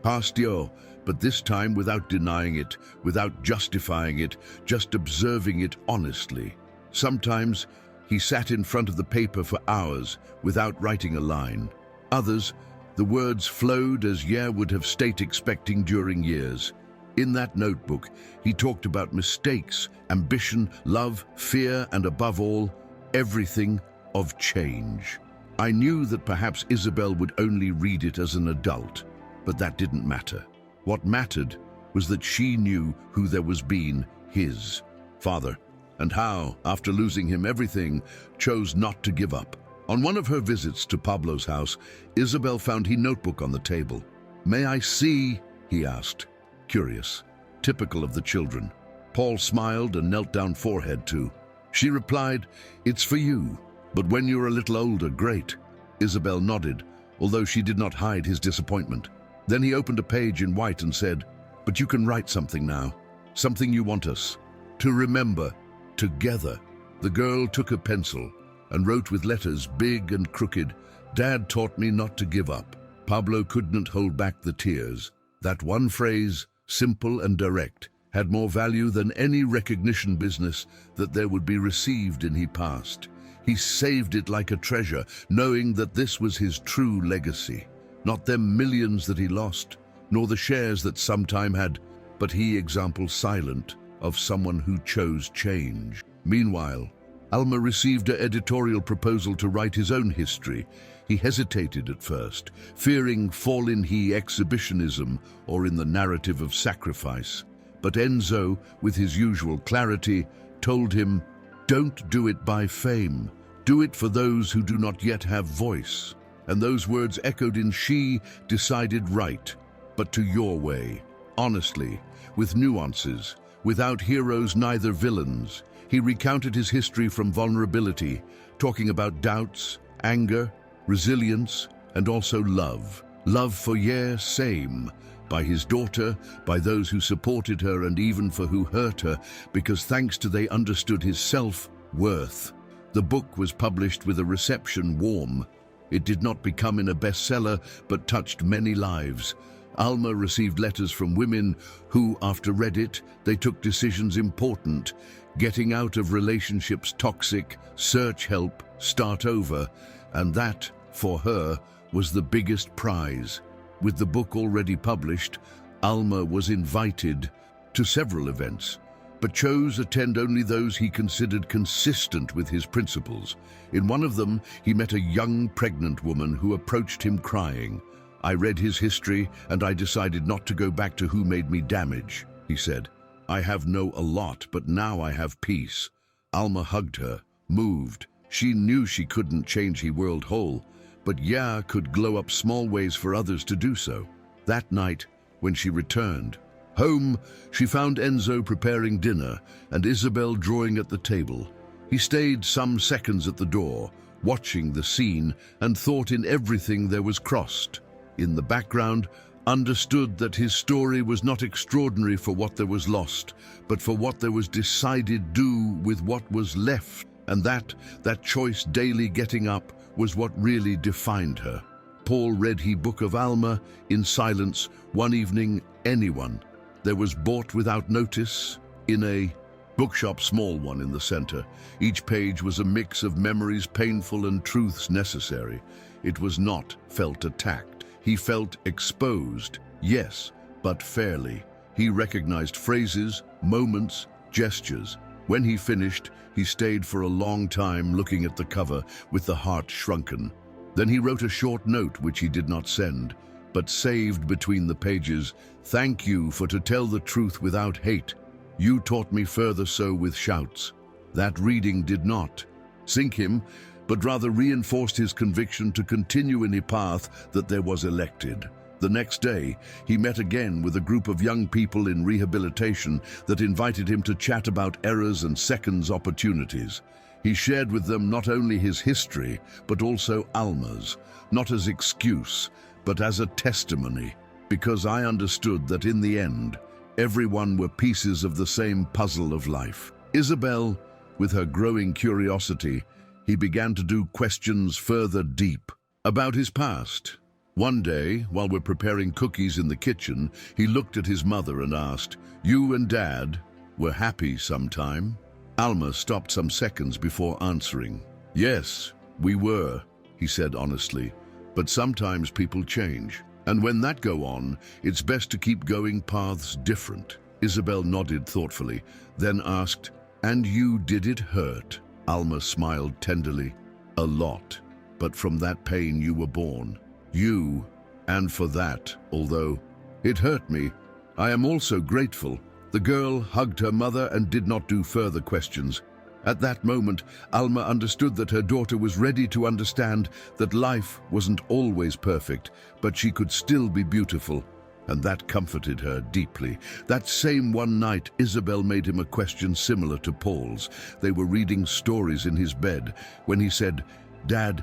past year, but this time without denying it, without justifying it, just observing it honestly. Sometimes he sat in front of the paper for hours without writing a line. Others, the words flowed as would have stayed expecting during years. In that notebook, he talked about mistakes, ambition, love, fear, and above all, everything of change. I knew that perhaps Isabel would only read it as an adult, but that didn't matter. What mattered was that she knew who there was been his father, and how, after losing him everything, chose not to give up. On one of her visits to Pablo's house, Isabel found his notebook on the table. "May I see?" he asked, curious, typical of the children. Paul smiled and knelt down forehead too. She replied, "It's for you, but when you're a little older, great." Isabel nodded, although she did not hide his disappointment. Then he opened a page in white and said, "But you can write something now, something you want us to remember together." The girl took a pencil and wrote with letters big and crooked, "Dad taught me not to give up." Pablo couldn't hold back the tears. That one phrase, simple and direct, had more value than any recognition business that there would be received in he past. He saved it like a treasure, knowing that this was his true legacy. Not them millions that he lost, nor the shares that sometime had, but he example silent of someone who chose change. Meanwhile, Alma received an editorial proposal to write his own history. He hesitated at first, fearing fall in he exhibitionism or in the narrative of sacrifice. But Enzo, with his usual clarity, told him, "Don't do it by fame. Do it for those who do not yet have voice." And those words echoed in "She decided right, but to your way, honestly, with nuances, without heroes neither villains." He recounted his history from vulnerability, talking about doubts, anger, resilience, and also love. Love for same, by his daughter, by those who supported her, and even for who hurt her, because thanks to they understood his self-worth. The book was published with a reception warm. It did not become a bestseller, but touched many lives. Alma received letters from women who, after read it, they took decisions important, getting out of relationships toxic, search help, start over, and that, for her, was the biggest prize. With the book already published, Alma was invited to several events, but chose attend only those he considered consistent with his principles. In one of them, he met a young pregnant woman who approached him crying. "I read his history and I decided not to go back to who made me damage," he said. "I have no a lot, but now I have peace." Alma hugged her, moved. She knew she couldn't change he world whole, but could glow up small ways for others to do so. That night, when she returned home, she found Enzo preparing dinner and Isabel drawing at the table. He stayed some seconds at the door, watching the scene, and thought in everything there was crossed. In the background, understood that his story was not extraordinary for what there was lost, but for what there was decided do with what was left, and that choice daily getting up was what really defined her. Paul read he Book of Alma in silence one evening. Anyone. There was bought without notice in a bookshop, small one in the center. Each page was a mix of memories painful and truths necessary. It was not felt attacked. He felt exposed, yes, but fairly. He recognized phrases, moments, gestures. When he finished, he stayed for a long time looking at the cover with the heart shrunken. Then he wrote a short note which he did not send, but saved between the pages. "Thank you for to tell the truth without hate. You taught me further so with shouts." That reading did not sink him, but rather reinforced his conviction to continue in a path that there was elected. The next day, he met again with a group of young people in rehabilitation that invited him to chat about errors and seconds opportunities. He shared with them not only his history, but also Alma's, not as excuse, but as a testimony, because I understood that in the end, everyone were pieces of the same puzzle of life. Isabel, with her growing curiosity, he began to do questions further deep about his past. One day, while we're preparing cookies in the kitchen, he looked at his mother and asked, "You and Dad were happy sometime?" Alma stopped some seconds before answering. "Yes, we were," he said honestly, "but sometimes people change. And when that go on, it's best to keep going paths different." Isabel nodded thoughtfully, then asked, "And you, did it hurt?" Alma smiled tenderly. "A lot, but from that pain you were born. You, and for that, although it hurt me, I am also grateful." The girl hugged her mother and did not do further questions. At that moment, Alma understood that her daughter was ready to understand that life wasn't always perfect, but she could still be beautiful, and that comforted her deeply. That same one night, Isabel made him a question similar to Paul's. They were reading stories in his bed when he said, "Dad,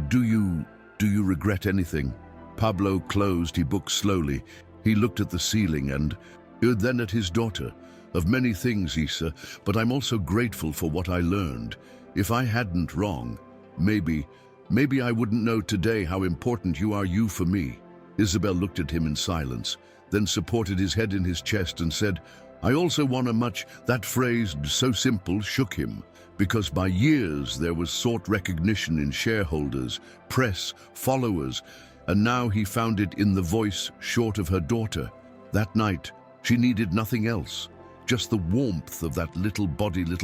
do you regret anything?" Pablo closed his book slowly. He looked at the ceiling and then at his daughter. Of many things, Isa, but I'm also grateful for what I learned. If I hadn't wrong, maybe I wouldn't know today how important you for me. Isabel looked at him in silence, then supported his head in his chest and said, I also want a much. That phrase, so simple, shook him, because by years there was sought recognition in shareholders, press, followers, and now he found it in the voice short of her daughter. That night, she needed nothing else, just the warmth of that little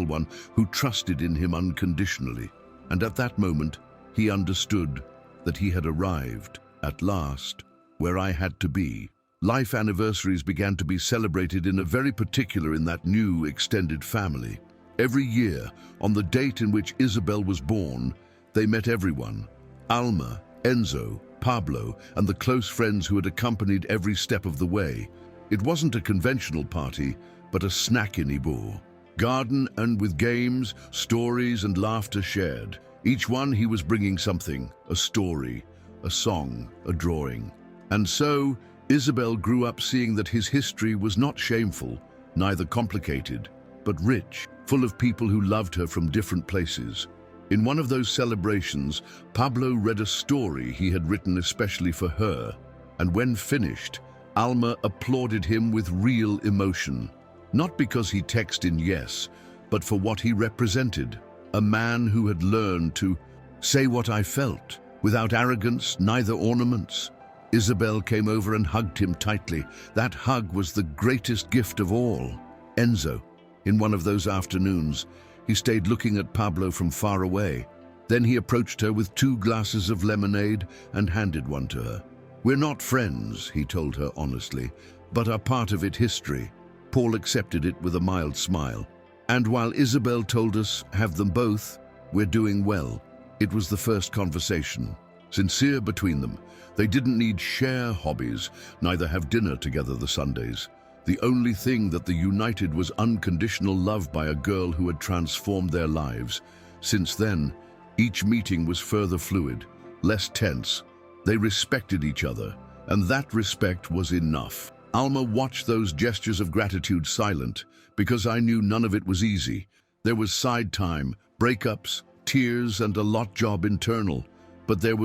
one who trusted in him unconditionally. And at that moment, he understood that he had arrived, at last, where I had to be. Life anniversaries began to be celebrated in a very particular in that new extended family. Every year, on the date in which Isabel was born, they met everyone. Alma, Enzo, Pablo, and the close friends who had accompanied every step of the way. It wasn't a conventional party, but a snack in Ibor. Garden and with games, stories and laughter shared. Each one he was bringing something, a story, a song, a drawing. And so, Isabel grew up seeing that his history was not shameful, neither complicated, but rich, full of people who loved her from different places. In one of those celebrations, Pablo read a story he had written especially for her, and when finished, Alma applauded him with real emotion. Not because he texted in yes, but for what he represented. A man who had learned to say what I felt, without arrogance, neither ornaments. Isabel came over and hugged him tightly. That hug was the greatest gift of all. Enzo, in one of those afternoons, he stayed looking at Pablo from far away. Then he approached her with 2 glasses of lemonade and handed one to her. We're not friends, he told her honestly, but are part of it history. Paul accepted it with a mild smile. And while Isabel told us, have them both, we're doing well. It was the first conversation. Sincere between them. They didn't need share hobbies, neither have dinner together the Sundays. The only thing that they united was unconditional love by a girl who had transformed their lives. Since then, each meeting was further fluid, less tense. They respected each other, and that respect was enough. Alma watched those gestures of gratitude silent, because I knew none of it was easy. There was side time, breakups, tears, and a lot job internal. But it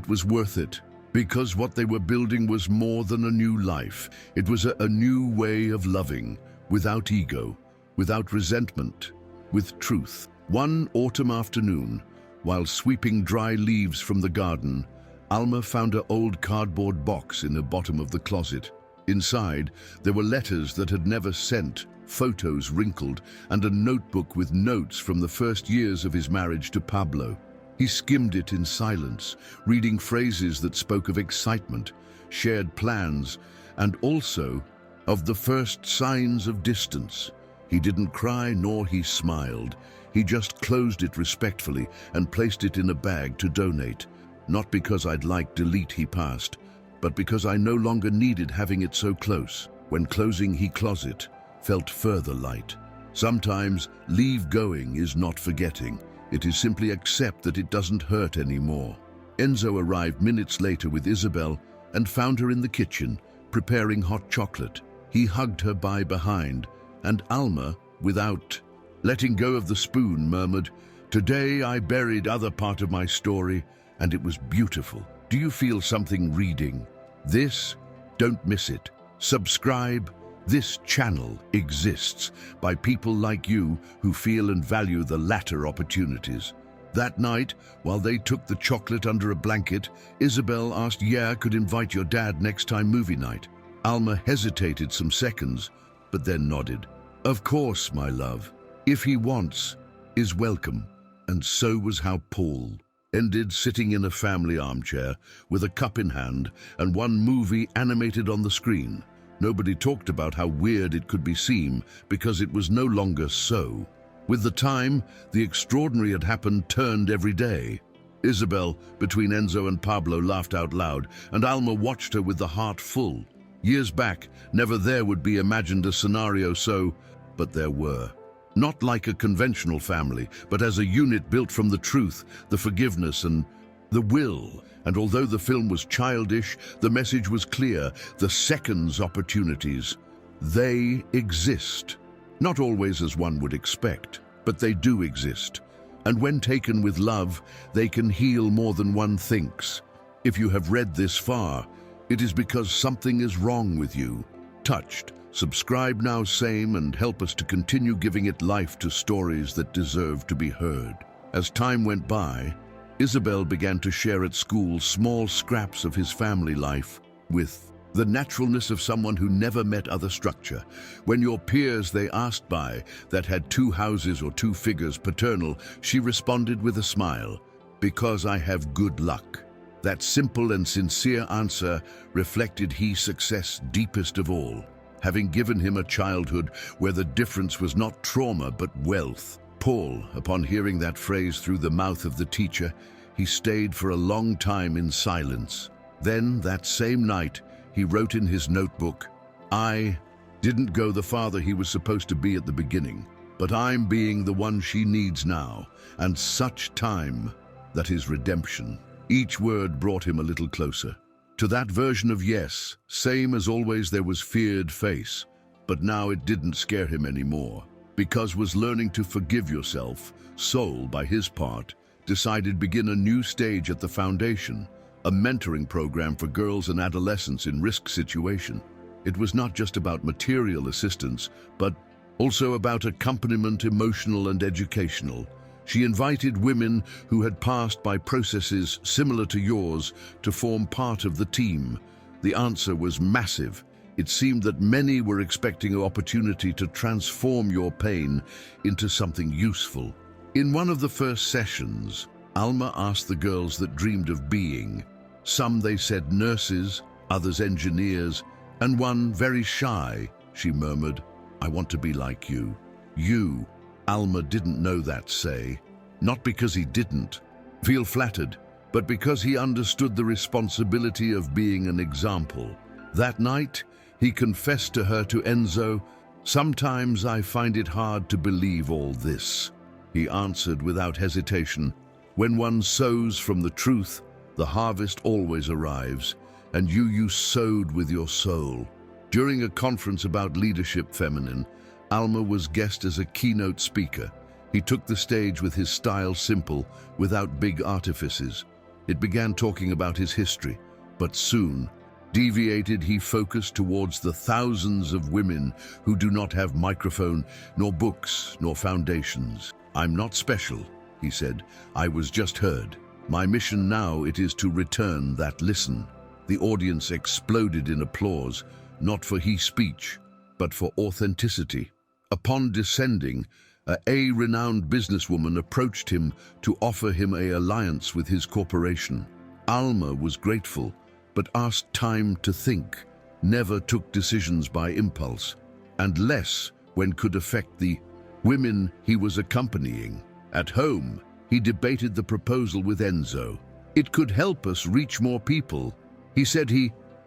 was worth it, because what they were building was more than a new life. It was a new way of loving, without ego, without resentment, with truth. One autumn afternoon, while sweeping dry leaves from the garden, Alma found an old cardboard box in the bottom of the closet. Inside, there were letters that had never sent, photos wrinkled, and a notebook with notes from the first years of his marriage to Pablo. He skimmed it in silence, reading phrases that spoke of excitement, shared plans, and also of the first signs of distance. He didn't cry nor he smiled. He just closed it respectfully and placed it in a bag to donate. Not because I'd delete he passed, but because I no longer needed having it so close. When closing he closet, felt further light. Sometimes leave going is not forgetting. It is simply accept that it doesn't hurt anymore. Enzo arrived minutes later with Isabel and found her in the kitchen, preparing hot chocolate. He hugged her by behind, and Alma, without letting go of the spoon, murmured, "Today I buried other part of my story, and it was beautiful. Do you feel something reading this? Don't miss it. Subscribe. This channel exists by people like you who feel and value the latter opportunities." That night, while they took the chocolate under a blanket, Isabel asked, could invite your dad next time movie night. Alma hesitated some seconds, but then nodded. Of course, my love. If he wants, is welcome. And so was how Paul ended sitting in a family armchair with a cup in hand and one movie animated on the screen. Nobody talked about how weird it could seem because it was no longer so. With the time, the extraordinary had happened turned every day. Isabel, between Enzo and Pablo, laughed out loud, and Alma watched her with the heart full. Years back, never there would be imagined a scenario so, but there were. Not like a conventional family, but as a unit built from the truth, the forgiveness, and the will. And although the film was childish, the message was clear: the seconds opportunities, they exist. Not always as one would expect, but they do exist. And when taken with love, they can heal more than one thinks. If you have read this far, it is because something is wrong with you. Touched. Subscribe now, same, and help us to continue giving it life to stories that deserve to be heard. As time went by, Isabel began to share at school small scraps of his family life with the naturalness of someone who never met other structure. When your peers they asked by that had 2 houses or 2 figures paternal, she responded with a smile, "Because I have good luck." That simple and sincere answer reflected his success deepest of all, having given him a childhood where the difference was not trauma but wealth. Paul, upon hearing that phrase through the mouth of the teacher, he stayed for a long time in silence. Then, that same night, he wrote in his notebook, "I didn't go the father he was supposed to be at the beginning, but I'm being the one she needs now, and such time that is redemption." Each word brought him a little closer to that version of yes. Same as always, there was feared face, but now it didn't scare him anymore, because was learning to forgive yourself. Soul, by his part, decided begin a new stage at the foundation, a mentoring program for girls and adolescents in risk situation. It was not just about material assistance, but also about accompaniment, emotional and educational. She invited women who had passed by processes similar to yours to form part of the team. The answer was massive. It seemed that many were expecting an opportunity to transform your pain into something useful. In one of the first sessions, Alma asked the girls that dreamed of being. Some, they said, nurses, others engineers, and one, very shy, she murmured, "I want to be like you." You. Alma didn't know that say, not because he didn't feel flattered, but because he understood the responsibility of being an example. That night, he confessed to her, to Enzo, "Sometimes I find it hard to believe all this." He answered without hesitation, "When one sows from the truth, the harvest always arrives, and you sowed with your soul." During a conference about leadership feminine, Alma was guest as a keynote speaker. He took the stage with his style simple, without big artifices. It began talking about his history, but soon deviated. He focused towards the thousands of women who do not have microphone, nor books, nor foundations. "I'm not special," he said. "I was just heard. My mission now it is to return that listen." The audience exploded in applause, not for his speech, but for authenticity. Upon descending, a renowned businesswoman approached him to offer him an alliance with his corporation. Alma was grateful, but asked time to think, never took decisions by impulse, and less when could affect the women he was accompanying. At home, he debated the proposal with Enzo. "It could help us reach more people," he said.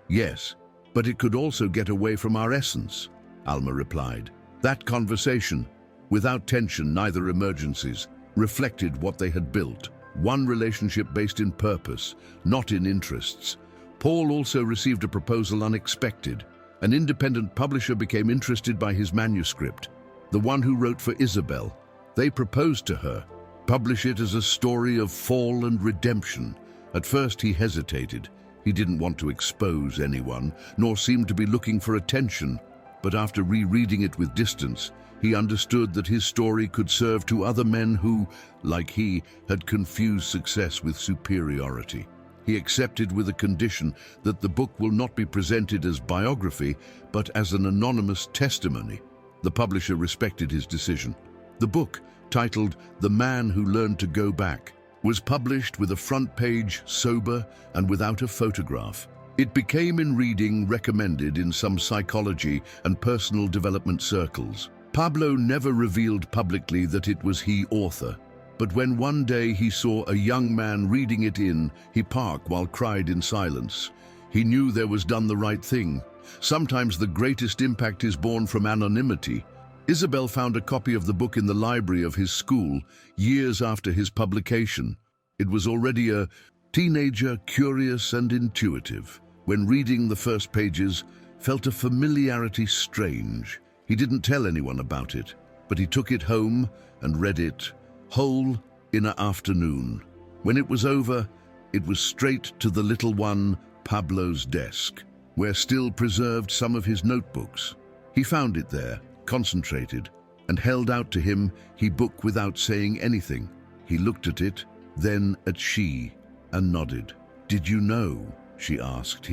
"Yes, but it could also get away from our essence," Alma replied. That conversation, without tension, neither emergencies, reflected what they had built. One relationship based in purpose, not in interests. Paul also received a proposal unexpected. An independent publisher became interested by his manuscript, the one who wrote for Isabel. They proposed to her, publish it as a story of fall and redemption. At first he hesitated. He didn't want to expose anyone, nor seem to be looking for attention. But after rereading it with distance, he understood that his story could serve to other men who, like he, had confused success with superiority. He accepted with a condition that the book will not be presented as biography, but as an anonymous testimony. The publisher respected his decision. The book, titled "The Man Who Learned to Go Back," was published with a front page, sober, and without a photograph. It became in reading recommended in some psychology and personal development circles. Pablo never revealed publicly that it was he author, but when one day he saw a young man reading it he parked while cried in silence. He knew there was done the right thing. Sometimes the greatest impact is born from anonymity. Isabel found a copy of the book in the library of his school years after his publication. It was already a Teenager, curious and intuitive. When reading the first pages, felt a familiarity strange. He didn't tell anyone about it, but he took it home and read it whole in an afternoon. When it was over, it was straight to the little one, Pablo's desk, where still preserved some of his notebooks. He found it there, concentrated, and held out to him his book without saying anything. He looked at it, then at she, and nodded. "Did you know?" she asked.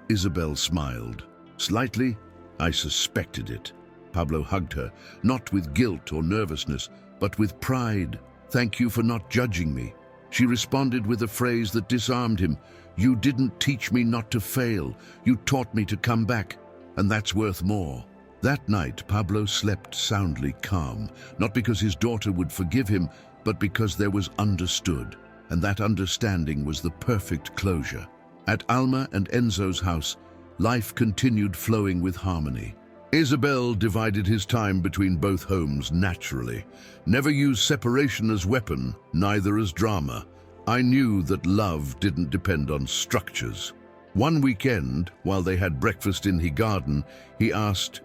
Isabel smiled. "Slightly, I suspected it." Pablo hugged her, not with guilt or nervousness, but with pride. "Thank you for not judging me." She responded with a phrase that disarmed him. "You didn't teach me not to fail. You taught me to come back, and that's worth more." That night, Pablo slept soundly calm, not because his daughter would forgive him, but because there was understood, and that understanding was the perfect closure. At Alma and Enzo's house, life continued flowing with harmony. Isabel divided his time between both homes naturally. Never used separation as weapon, neither as drama. I knew that love didn't depend on structures. One weekend, while they had breakfast in his garden, he asked,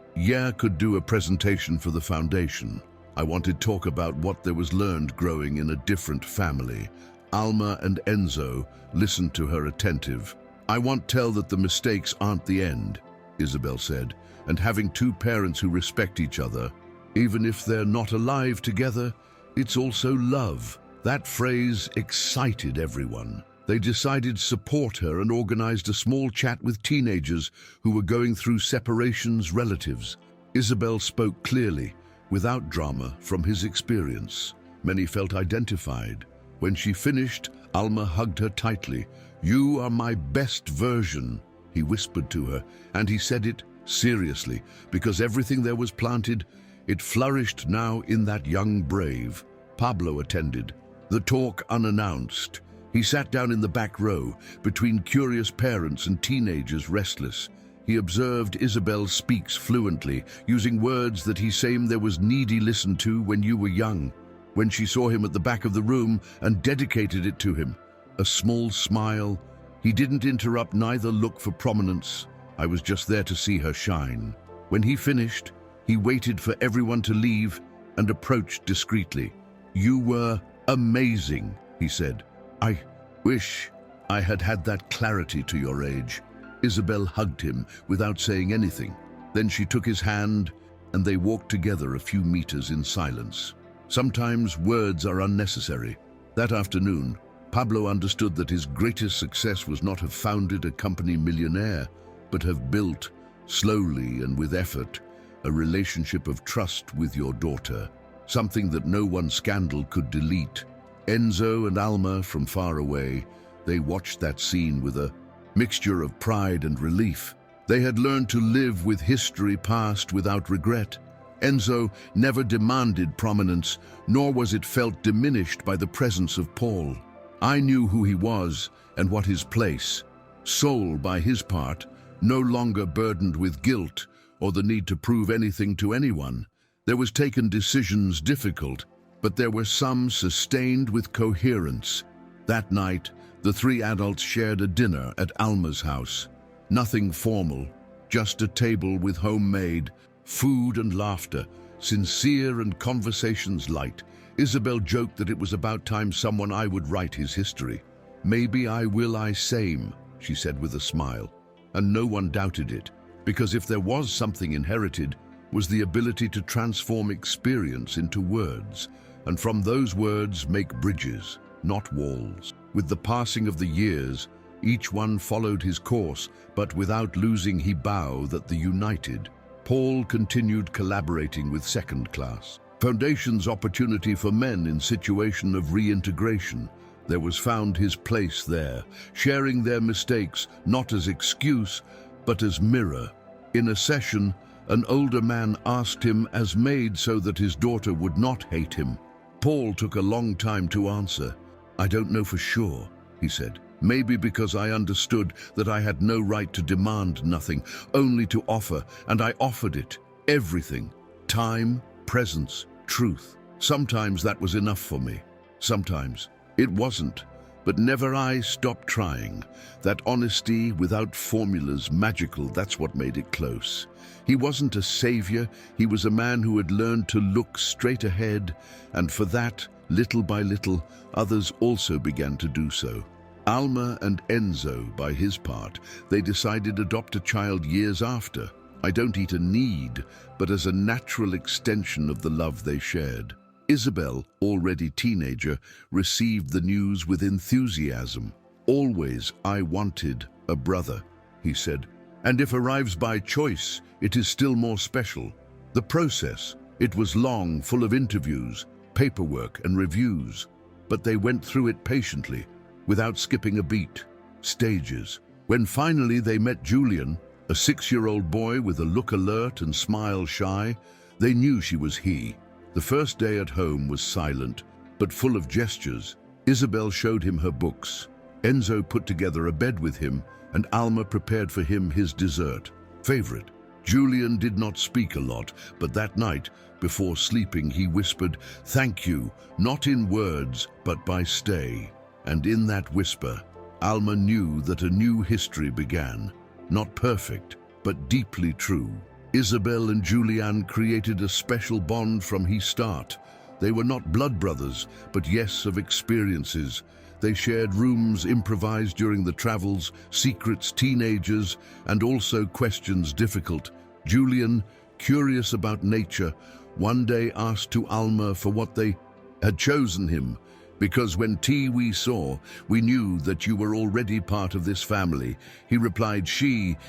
could do a presentation for the foundation. I wanted to talk about what there was learned growing in a different family. Alma and Enzo listened to her attentive. "I want to tell that the mistakes aren't the end," Isabel said, "and having two parents who respect each other, even if they're not alive together, it's also love." That phrase excited everyone. They decided to support her and organized a small chat with teenagers who were going through separations, relatives. Isabel spoke clearly, without drama, from his experience. Many felt identified. When she finished, Alma hugged her tightly. "You are my best version," he whispered to her, and he said it seriously, because everything there was planted, it flourished now in that young brave. Pablo attended, the talk unannounced. He sat down in the back row, between curious parents and teenagers restless. He observed Isabel speaks fluently, using words that he said there was needy listened to when you were young. When she saw him at the back of the room and dedicated it to him, a small smile. He didn't interrupt, neither look for prominence. I was just there to see her shine. When he finished, he waited for everyone to leave and approached discreetly. "You were amazing," he said. "I wish I had had that clarity to your age." Isabel hugged him without saying anything. Then she took his hand and they walked together a few meters in silence. Sometimes words are unnecessary. That afternoon, Pablo understood that his greatest success was not have founded a company millionaire, but have built, slowly and with effort, a relationship of trust with your daughter, something that no one scandal could delete. Enzo and Alma, from far away, they watched that scene with a mixture of pride and relief. They had learned to live with history past without regret. Enzo never demanded prominence, nor was it felt diminished by the presence of Paul. I knew who he was and what his place. Soul, by his part, no longer burdened with guilt or the need to prove anything to anyone. There was taken decisions difficult, but there were some sustained with coherence. That night, the three adults shared a dinner at Alma's house. Nothing formal, just a table with homemade food and laughter, sincere and conversations light. Isabel joked that it was about time someone I would write his history. "Maybe I will, I same," she said with a smile. And no one doubted it, because if there was something inherited, was the ability to transform experience into words, and from those words make bridges, not walls. With the passing of the years, each one followed his course, but without losing his bow that the united. Paul continued collaborating with Second Class. Foundation's opportunity for men in situation of reintegration. There was found his place there, sharing their mistakes not as excuse, but as mirror. In a session, an older man asked him as made so that his daughter would not hate him. Paul took a long time to answer. "I don't know for sure," he said. "Maybe because I understood that I had no right to demand nothing, only to offer, and I offered it. Everything. Time, presence, truth. Sometimes that was enough for me. Sometimes it wasn't. But never I stopped trying. That honesty without formulas, magical, that's what made it close. He wasn't a savior, he was a man who had learned to look straight ahead, and for that, little by little, others also began to do so. Alma and Enzo, by his part, they decided to adopt a child years after. I don't eat a need, but as a natural extension of the love they shared. Isabel, already teenager, received the news with enthusiasm. "Always I wanted a brother," he said. "And if arrives by choice, it is still more special." The process, it was long, full of interviews, paperwork and reviews, but they went through it patiently, without skipping a beat. Stages. When finally they met Julian, a 6-year-old boy with a look alert and smile shy, they knew she was he. The first day at home was silent, but full of gestures. Isabel showed him her books. Enzo put together a bed with him, and Alma prepared for him his dessert. Favorite. Julian did not speak a lot, but that night, before sleeping, he whispered, "Thank you," not in words, but by stay. And in that whisper, Alma knew that a new history began. Not perfect, but deeply true. Isabel and Julian created a special bond from the start. They were not blood brothers, but yes, of experiences. They shared rooms improvised during the travels, secrets, teenagers, and also questions difficult. Julian, curious about nature, one day asked to Alma for what they had chosen him. "Because when we saw, we knew that you were already part of this family." He replied, he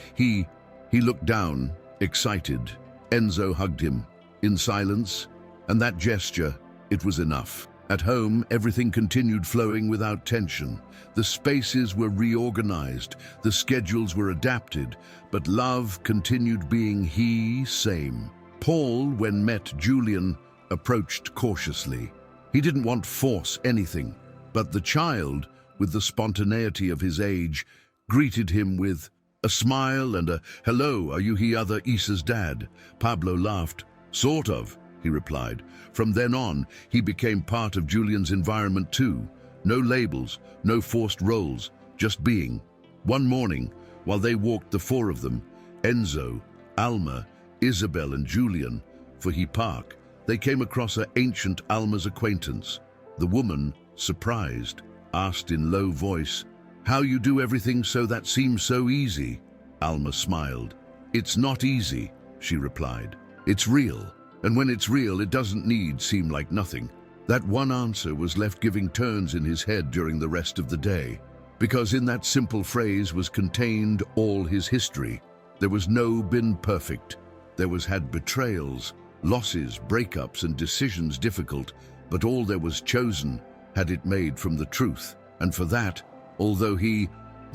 looked down, excited. Enzo hugged him, in silence, and that gesture, it was enough. At home, everything continued flowing without tension. The spaces were reorganized, the schedules were adapted, but love continued being same. Paul, when met Julian, approached cautiously. He didn't want force anything, but the child, with the spontaneity of his age, greeted him with a smile and a "Hello, are you other Isa's dad?" Pablo laughed. "Sort of," he replied. From then on, he became part of Julian's environment too. No labels, no forced roles, just being. One morning, while they walked, the four of them, Enzo, Alma, Isabel and Julian, for he park, they came across ancient Alma's acquaintance. The woman, surprised, asked in low voice, "How you do everything so that seems so easy?" Alma smiled. "It's not easy," she replied. "It's real, and when it's real, it doesn't seem like nothing." That one answer was left giving turns in his head during the rest of the day, because in that simple phrase was contained all his history. There was no been perfect. There had betrayals, losses, breakups and decisions difficult, but all there was chosen had it made from the truth. And for that, although the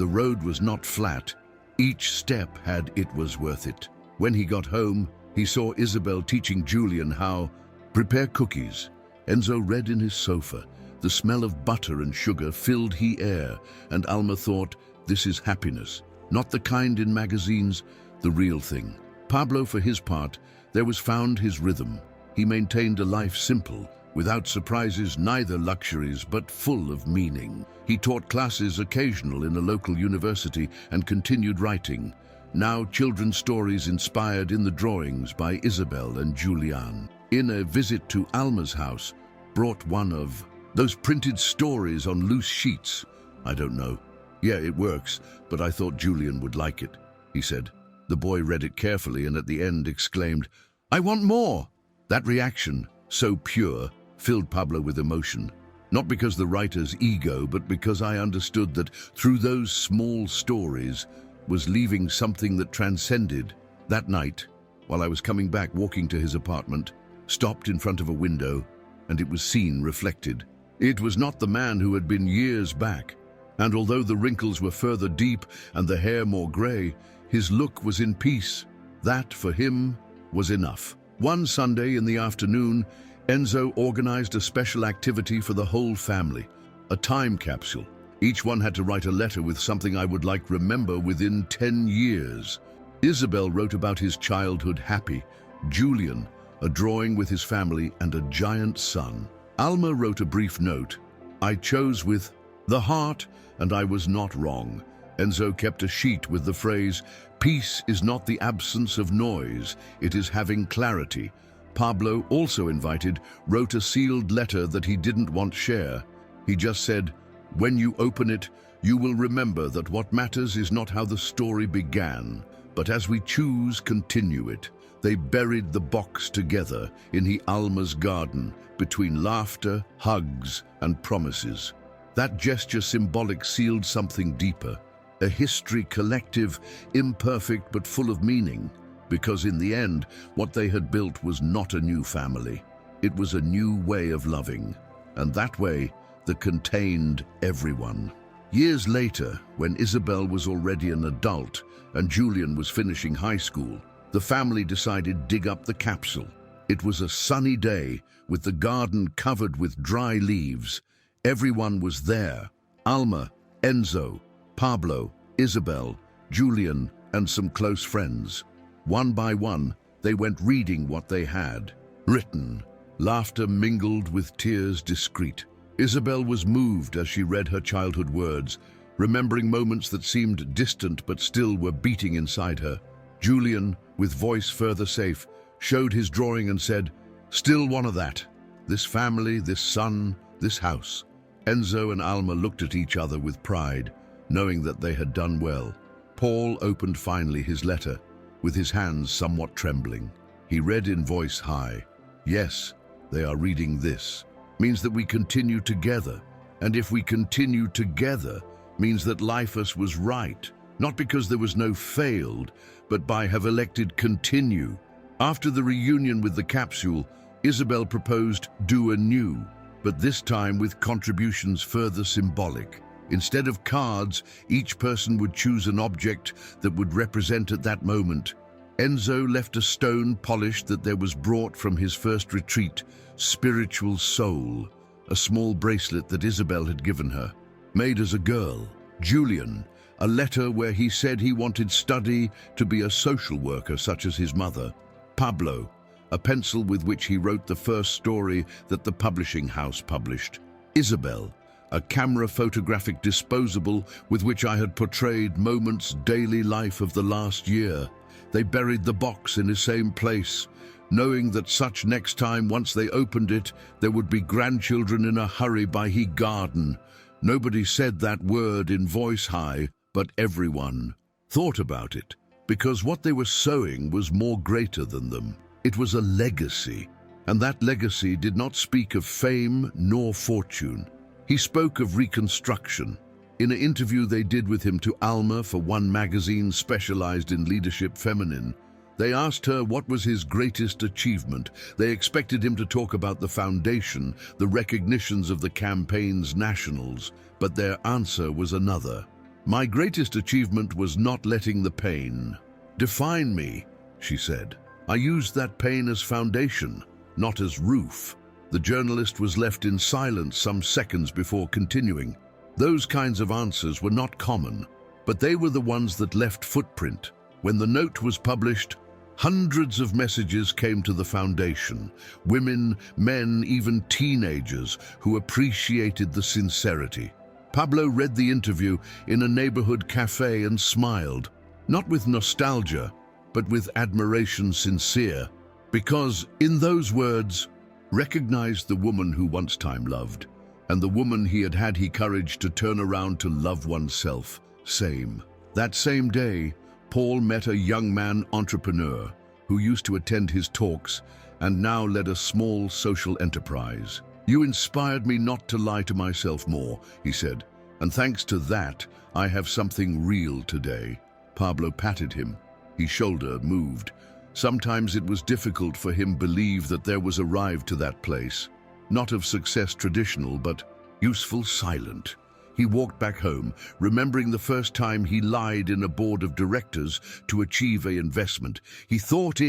road was not flat, each step it was worth it. When he got home, he saw Isabel teaching Julian how prepare cookies. Enzo read in his sofa. The smell of butter and sugar filled the air, and Alma thought, this is happiness. Not the kind in magazines, the real thing. Pablo, for his part, there was found his rhythm. He maintained a life simple, without surprises, neither luxuries, but full of meaning. He taught classes occasional in a local university and continued writing. Now children's stories inspired in the drawings by Isabel and Julian. In a visit to Alma's house, brought one of those printed stories on loose sheets. "I don't know. Yeah, it works, but I thought Julian would like it," he said. The boy read it carefully and at the end exclaimed, "I want more!" That reaction, so pure, filled Pablo with emotion. Not because the writer's ego, but because I understood that through those small stories was leaving something that transcended. That night, while I was coming back walking to his apartment, stopped in front of a window, and it was seen reflected. It was not the man who had been years back, and although the wrinkles were further deep and the hair more grey, his look was in peace. That, for him, was enough. One Sunday in the afternoon, Enzo organized a special activity for the whole family, a time capsule. Each one had to write a letter with something I would remember within 10 years. Isabel wrote about his childhood happy, Julian, a drawing with his family and a giant sun. Alma wrote a brief note. I chose with The heart, and I was not wrong. Enzo kept a sheet with the phrase, "Peace is not the absence of noise, it is having clarity." Pablo, also invited, wrote a sealed letter that he didn't want share. He just said, "When you open it, you will remember that what matters is not how the story began, but as we choose, continue it." They buried the box together in Alma's garden, between laughter, hugs, and promises. That gesture symbolic sealed something deeper, a history collective, imperfect but full of meaning, because in the end, what they had built was not a new family. It was a new way of loving, and that way, that contained everyone. Years later, when Isabel was already an adult and Julian was finishing high school, the family decided to dig up the capsule. It was a sunny day, with the garden covered with dry leaves. Everyone was there: Alma, Enzo, Pablo, Isabel, Julian, and some close friends. One by one, they went reading what they had written. Laughter mingled with tears discreet. Isabel was moved as she read her childhood words, remembering moments that seemed distant but still were beating inside her. Julian, with voice further safe, showed his drawing and said, "Still one of that. This family, this son, this house." Enzo and Alma looked at each other with pride, knowing that they had done well. Paul opened finally his letter, with his hands somewhat trembling. He read in voice high, "Yes, they are reading this. Means that we continue together. And if we continue together, means that Lifeus was right. Not because there was no failed, but by have elected continue." After the reunion with the capsule, Isabel proposed do anew, but this time with contributions further symbolic. Instead of cards, each person would choose an object that would represent at that moment. Enzo left a stone polished that there was brought from his first retreat, spiritual soul, a small bracelet that Isabel had given her, made as a girl. Julian, a letter where he said he wanted study to be a social worker such as his mother. Pablo, a pencil with which he wrote the first story that the publishing house published. Isabel, a camera photographic disposable with which I had portrayed moments daily life of the last year. They buried the box in the same place, knowing that such next time once they opened it, there would be grandchildren in a hurry by he garden. Nobody said that word in voice high, but everyone thought about it, because what they were sowing was more greater than them. It was a legacy, and that legacy did not speak of fame nor fortune. He spoke of reconstruction. In an interview they did with him to Alma for one magazine specialized in leadership feminine, they asked her what was his greatest achievement. They expected him to talk about the foundation, the recognitions of the campaign's nationals, but their answer was another. "My greatest achievement was not letting the pain define me," she said. "I used that pain as foundation, not as roof." The journalist was left in silence some seconds before continuing. Those kinds of answers were not common, but they were the ones that left footprint. When the note was published, hundreds of messages came to the foundation. Women, men, even teenagers who appreciated the sincerity. Pablo read the interview in a neighborhood cafe and smiled, not with nostalgia, but with admiration sincere, because in those words, recognized the woman who once time loved, and the woman he had had courage to turn around to love oneself, same. That same day, Paul met a young man entrepreneur who used to attend his talks and now led a small social enterprise. "You inspired me not to lie to myself more," he said, "and thanks to that, I have something real today." Pablo patted him. His shoulder moved. Sometimes it was difficult for him to believe that there was arrived to that place, not of success traditional, but useful silent. He walked back home, remembering the first time he lied in a board of directors to achieve an investment. He thought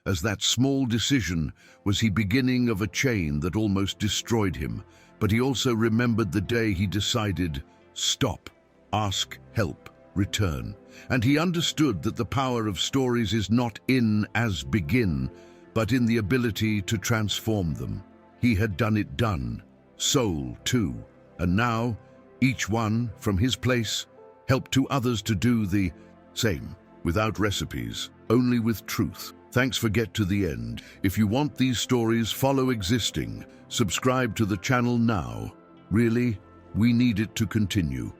as that small decision was the beginning of a chain that almost destroyed him, but he also remembered the day he decided, stop, ask help, return. And he understood that the power of stories is not in as begin, but in the ability to transform them. He had done it, soul too, and now, Each one, from his place, helped to others to do the same, without recipes, only with truth. Thanks for Get to the End. If you want these stories follow existing, subscribe to the channel now. Really, we need it to continue.